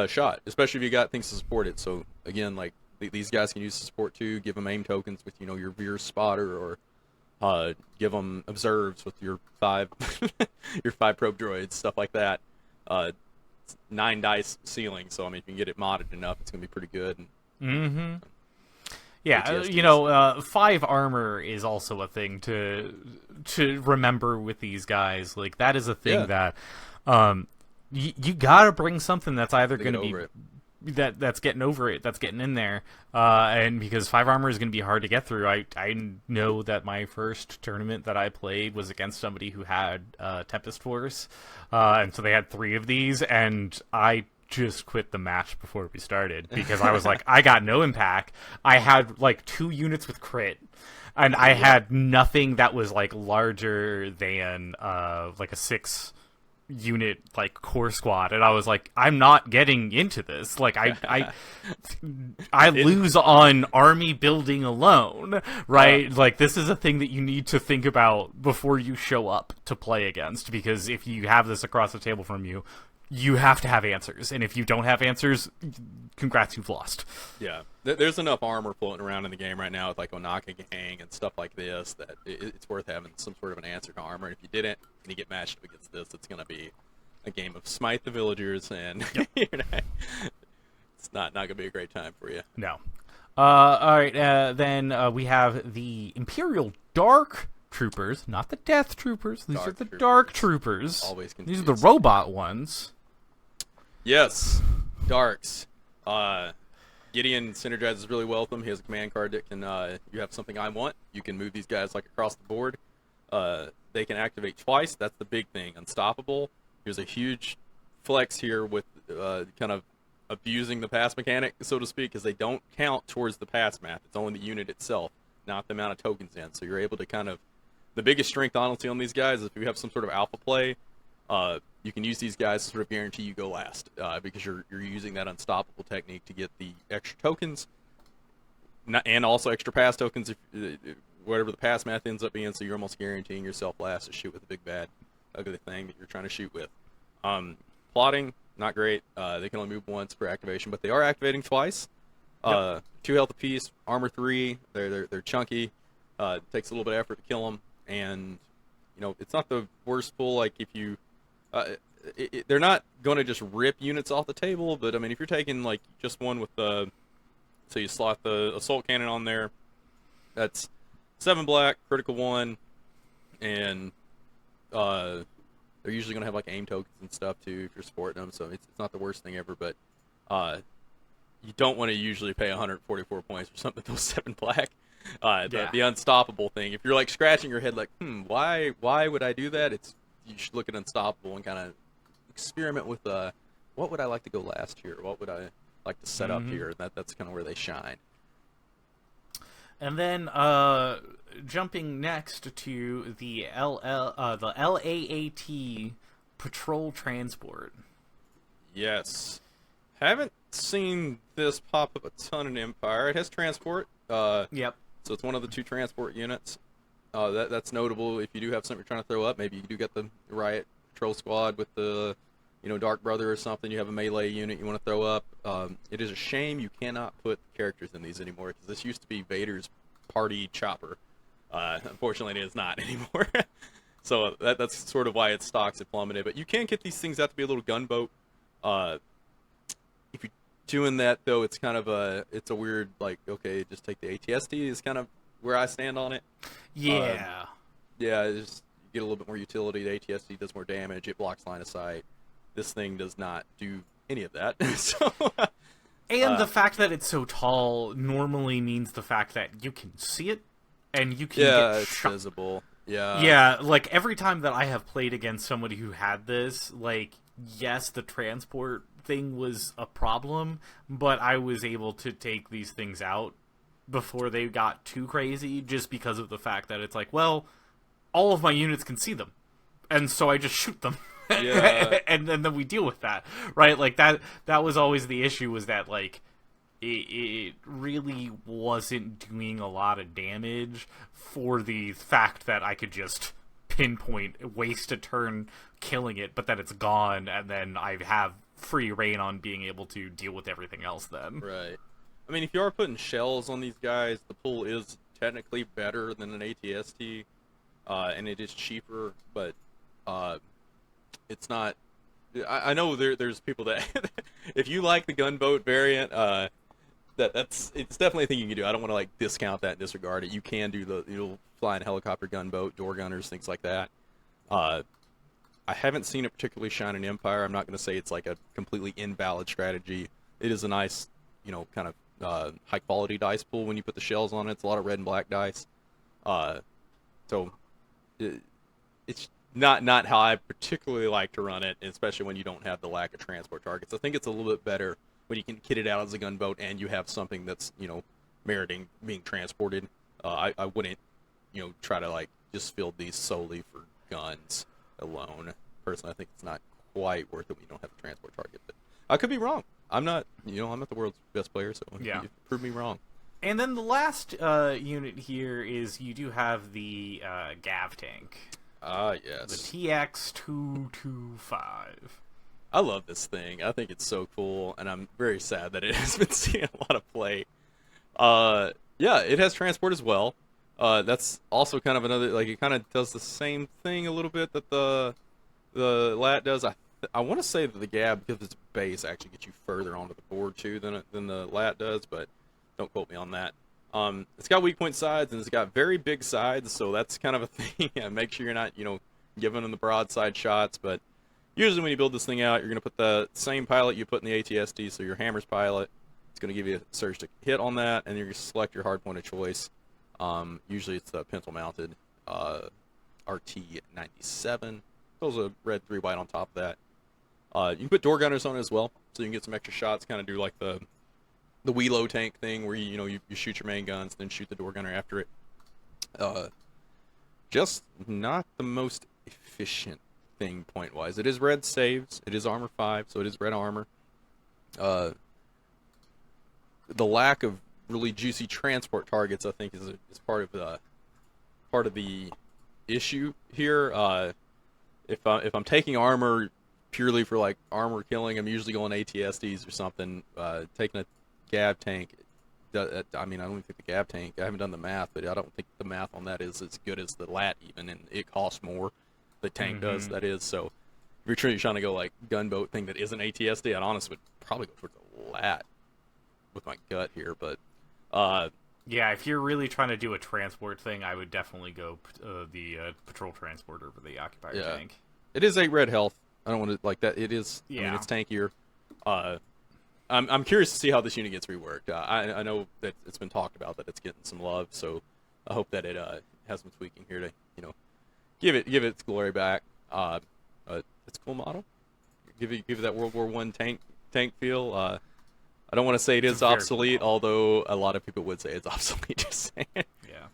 shot, especially if you got things to support it. So again, like these guys can use the support too. Give them aim tokens with your Veer spotter, or give them observes with your 5 your 5 probe droids, stuff like that. 9 dice ceiling, so I mean if you can get it modded enough, it's gonna be pretty good. Yeah, 5 armor is also a thing to remember with these guys. Like that is a thing that you gotta bring something that's either going to be that's getting over it, that's getting in there, and because 5 armor is going to be hard to get through. I know that my first tournament that I played was against somebody who had Tempest Force, and so they had 3 of these, and I just quit the match before we started because I was like, I got no impact. I had like 2 units with crit, and I had nothing that was like larger than like a 6 unit like core squad, and I was like, I'm not getting into this. Like I lose on army building alone, right? Like this is a thing that you need to think about before you show up to play against, because if you have this across the table from you, you have to have answers, and if you don't have answers, congrats, you've lost. Yeah, there's enough armor floating around in the game right now with like Onaka Gang and stuff like this that it's worth having some sort of an answer to armor. And if you didn't, and you get matched up against this, it's going to be a game of smite the villagers, and it's not going to be a great time for you. No. All right, then we have the Imperial Dark Troopers, not the Death Troopers. These are the Dark Troopers. Always confused. These are the robot ones. Yes, Darks. Gideon synergizes really well with them. He has a command card that can, you have something I want, you can move these guys like across the board. They can activate twice. That's the big thing. Unstoppable. There's a huge flex here with kind of abusing the pass mechanic, so to speak, because they don't count towards the pass math. It's only the unit itself, not the amount of tokens in. So you're able to kind of, the biggest strength, honestly, on these guys is if you have some sort of alpha play, you can use these guys to sort of guarantee you go last, because you're using that unstoppable technique to get the extra tokens, and also extra pass tokens, if whatever the pass math ends up being, so you're almost guaranteeing yourself last to shoot with a big bad ugly thing that you're trying to shoot with. Plotting, not great. They can only move once per activation, but they are activating twice. 2 health apiece, armor 3. They're chunky. It takes a little bit of effort to kill them, and you know it's not the worst pull. Like if you, they're not going to just rip units off the table, but I mean if you're taking like just one with the, so you slot the assault cannon on there, that's 7 black, critical 1, and they're usually going to have like aim tokens and stuff too if you're supporting them, so it's not the worst thing ever, but you don't want to usually pay 144 points for something with those 7 black. The unstoppable thing, if you're like scratching your head like, why would I do that? You should look at unstoppable and kind of experiment with what would I like to go last here? What would I like to set up here? That's kind of where they shine. And then jumping next to the LAAT Patrol Transport. Yes. Haven't seen this pop up a ton in Empire. It has transport. Yep. So it's one of the 2 transport units. That's notable. If you do have something you're trying to throw up, maybe you do get the Riot Patrol Squad with the, Dark Brother or something. You have a melee unit you want to throw up. It is a shame you cannot put characters in these anymore, because this used to be Vader's party chopper. Unfortunately, it is not anymore. So that's sort of why its stocks have plummeted. But you can get these things out to be a little gunboat. If you're doing that, though, it's kind of a weird, like, okay, just take the ATST is kind of where I stand on it. Yeah. Just you get a little bit more utility. The ATST does more damage. It blocks line of sight. This thing does not do any of that. So, and the fact that it's so tall normally means the fact that you can see it, and you can get it's visible. Yeah. Yeah, like, every time that I have played against somebody who had this, like, yes, the transport thing was a problem, but I was able to take these things out before they got too crazy, just because of the fact that it's like, well, all of my units can see them, and so I just shoot them. Yeah. and then we deal with that, right? Like, that was always the issue, was that, like, it really wasn't doing a lot of damage for the fact that I could just pinpoint, waste a turn killing it, but then it's gone, and then I have free reign on being able to deal with everything else then. Right. I mean, if you are putting shells on these guys, the pull is technically better than an ATST, and it is cheaper, but it's not... I know there's people that... if you like the gunboat variant, it's definitely a thing you can do. I don't want to like discount that and disregard it. You can do you'll fly in helicopter gunboat, door gunners, things like that. I haven't seen it particularly shine in Empire. I'm not going to say it's like a completely invalid strategy. it is a nice, kind of high quality dice pool when you put the shells on it. It's a lot of red and black dice. So it's not how I particularly like to run it, especially when you don't have the lack of transport targets. I think it's a little bit better when you can kit it out as a gunboat and you have something that's, meriting being transported. I wouldn't, try to like just field these solely for guns alone. Personally, I think it's not quite worth it when you don't have a transport target. But I could be wrong. I'm not the world's best player, so Yeah. you prove me wrong. And then the last unit here is you do have the Gav tank. Ah, yes. The TX-225. I love this thing. I think it's so cool, and I'm very sad that it has been seeing a lot of play. Yeah, it has transport as well. That's also kind of another, like, it kind of does the same thing a little bit that the LAT does. I want to say that the Gab, because its base, actually gets you further onto the board too than the LAT does, but don't quote me on that. It's got weak point sides and it's got very big sides, so that's kind of a thing. Yeah, make sure you're not, giving them the broadside shots. But usually when you build this thing out, you're going to put the same pilot you put in the ATSD, so your Hammer's pilot. It's going to give you a surge to hit on that, and you're going to select your hard point of choice. Usually it's the pencil mounted RT-97. Those are red 3 white on top of that. You can put door gunners on it as well, so you can get some extra shots. Kind of do like the Wheelo tank thing, where you shoot your main guns, then shoot the door gunner after it. Just not the most efficient thing point wise. It is red saves. It is armor 5, so it is red armor. The lack of really juicy transport targets, I think, is part of the issue here. If I'm taking armor purely for like armor killing, I'm usually going ATSDs or something. Taking a Gab tank, I mean, I don't even think the Gab tank, I haven't done the math, but I don't think the math on that is as good as the LAT even, and it costs more. The tank does, that is. So if you're trying to go like gunboat thing that isn't ATSD, I'd honestly would probably go towards the LAT with my gut here, but yeah, if you're really trying to do a transport thing, I would definitely go the patrol transporter over the occupier tank. It is 8 red health. I don't want to like that. It is. Yeah. I mean, it's tankier. I'm curious to see how this unit gets reworked. I know that it's been talked about that it's getting some love, so I hope that it has some tweaking here to give it its glory back. It's a cool model. Give it that World War I tank feel. I don't want to say it is obsolete, although a lot of people would say it's obsolete. Just saying. Yeah.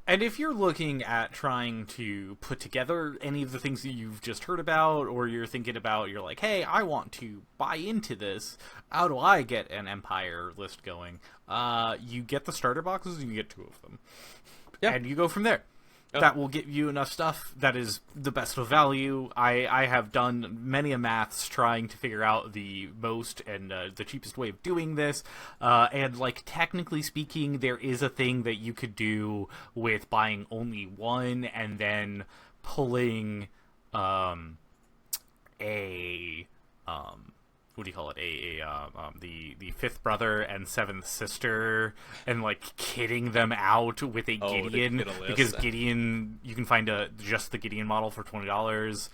And if you're looking at trying to put together any of the things that you've just heard about, or you're thinking about, you're like, hey, I want to buy into this, how do I get an Empire list going? You get the starter boxes, and you get 2 of them. Yeah. And you go from there. That will get you enough stuff that is the best of value. I have done many a maths trying to figure out the most and the cheapest way of doing this. And, like, technically speaking, there is a thing that you could do with buying only one and then pulling what do you call it? The fifth brother and seventh sister, and like kitting them out with a Gideon, because Gideon, you can find just the Gideon model for $20.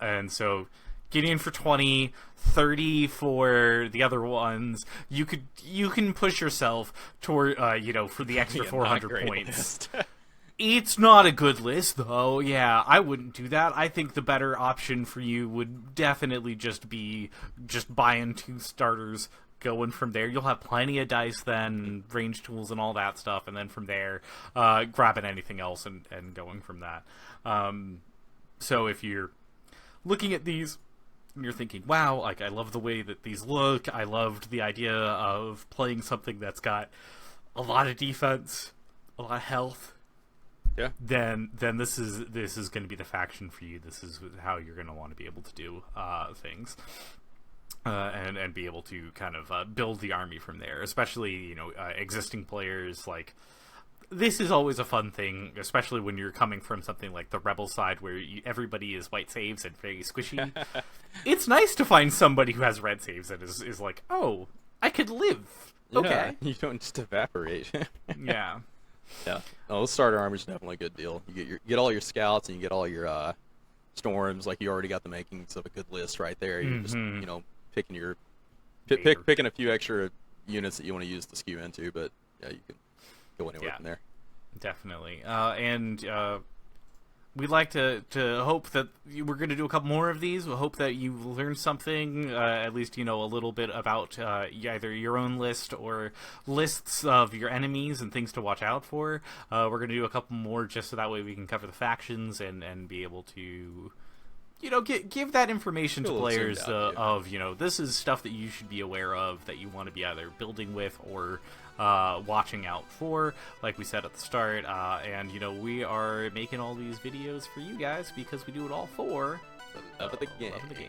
And so Gideon for 20, 30 for the other ones. You can push yourself toward for the extra 400 points. It's not a good list, though. Yeah, I wouldn't do that. I think the better option for you would definitely just be buying 2 starters, going from there. You'll have plenty of dice then, range tools and all that stuff, and then from there, grabbing anything else and going from that. So if you're looking at these and you're thinking, wow, like, I love the way that these look, I loved the idea of playing something that's got a lot of defense, a lot of health, yeah, then this is going to be the faction for you. This is how you're going to want to be able to do things, and be able to kind of build the army from there. Especially existing players, like, this is always a fun thing, especially when you're coming from something like the Rebel side where everybody is white saves and very squishy. It's nice to find somebody who has red saves that is like, oh, I could live. Okay, yeah, you don't just evaporate. Yeah. Yeah. Oh, the starter armor is definitely a good deal. You get all your scouts and you get all your storms. Like, you already got the makings of a good list right there. You're just picking your Picking a few extra units that you want to use to skew into, but yeah, you can go anywhere from there. Definitely. We'd like to hope that we're going to do a couple more of these. We hope that you've learned something, at least, a little bit about either your own list or lists of your enemies and things to watch out for. We're going to do a couple more just so that way we can cover the factions and be able to, give that information to players of, this is stuff that you should be aware of, that you want to be either building with or watching out for, like we said at the start. And we are making all these videos for you guys because we do it all for the love of the game.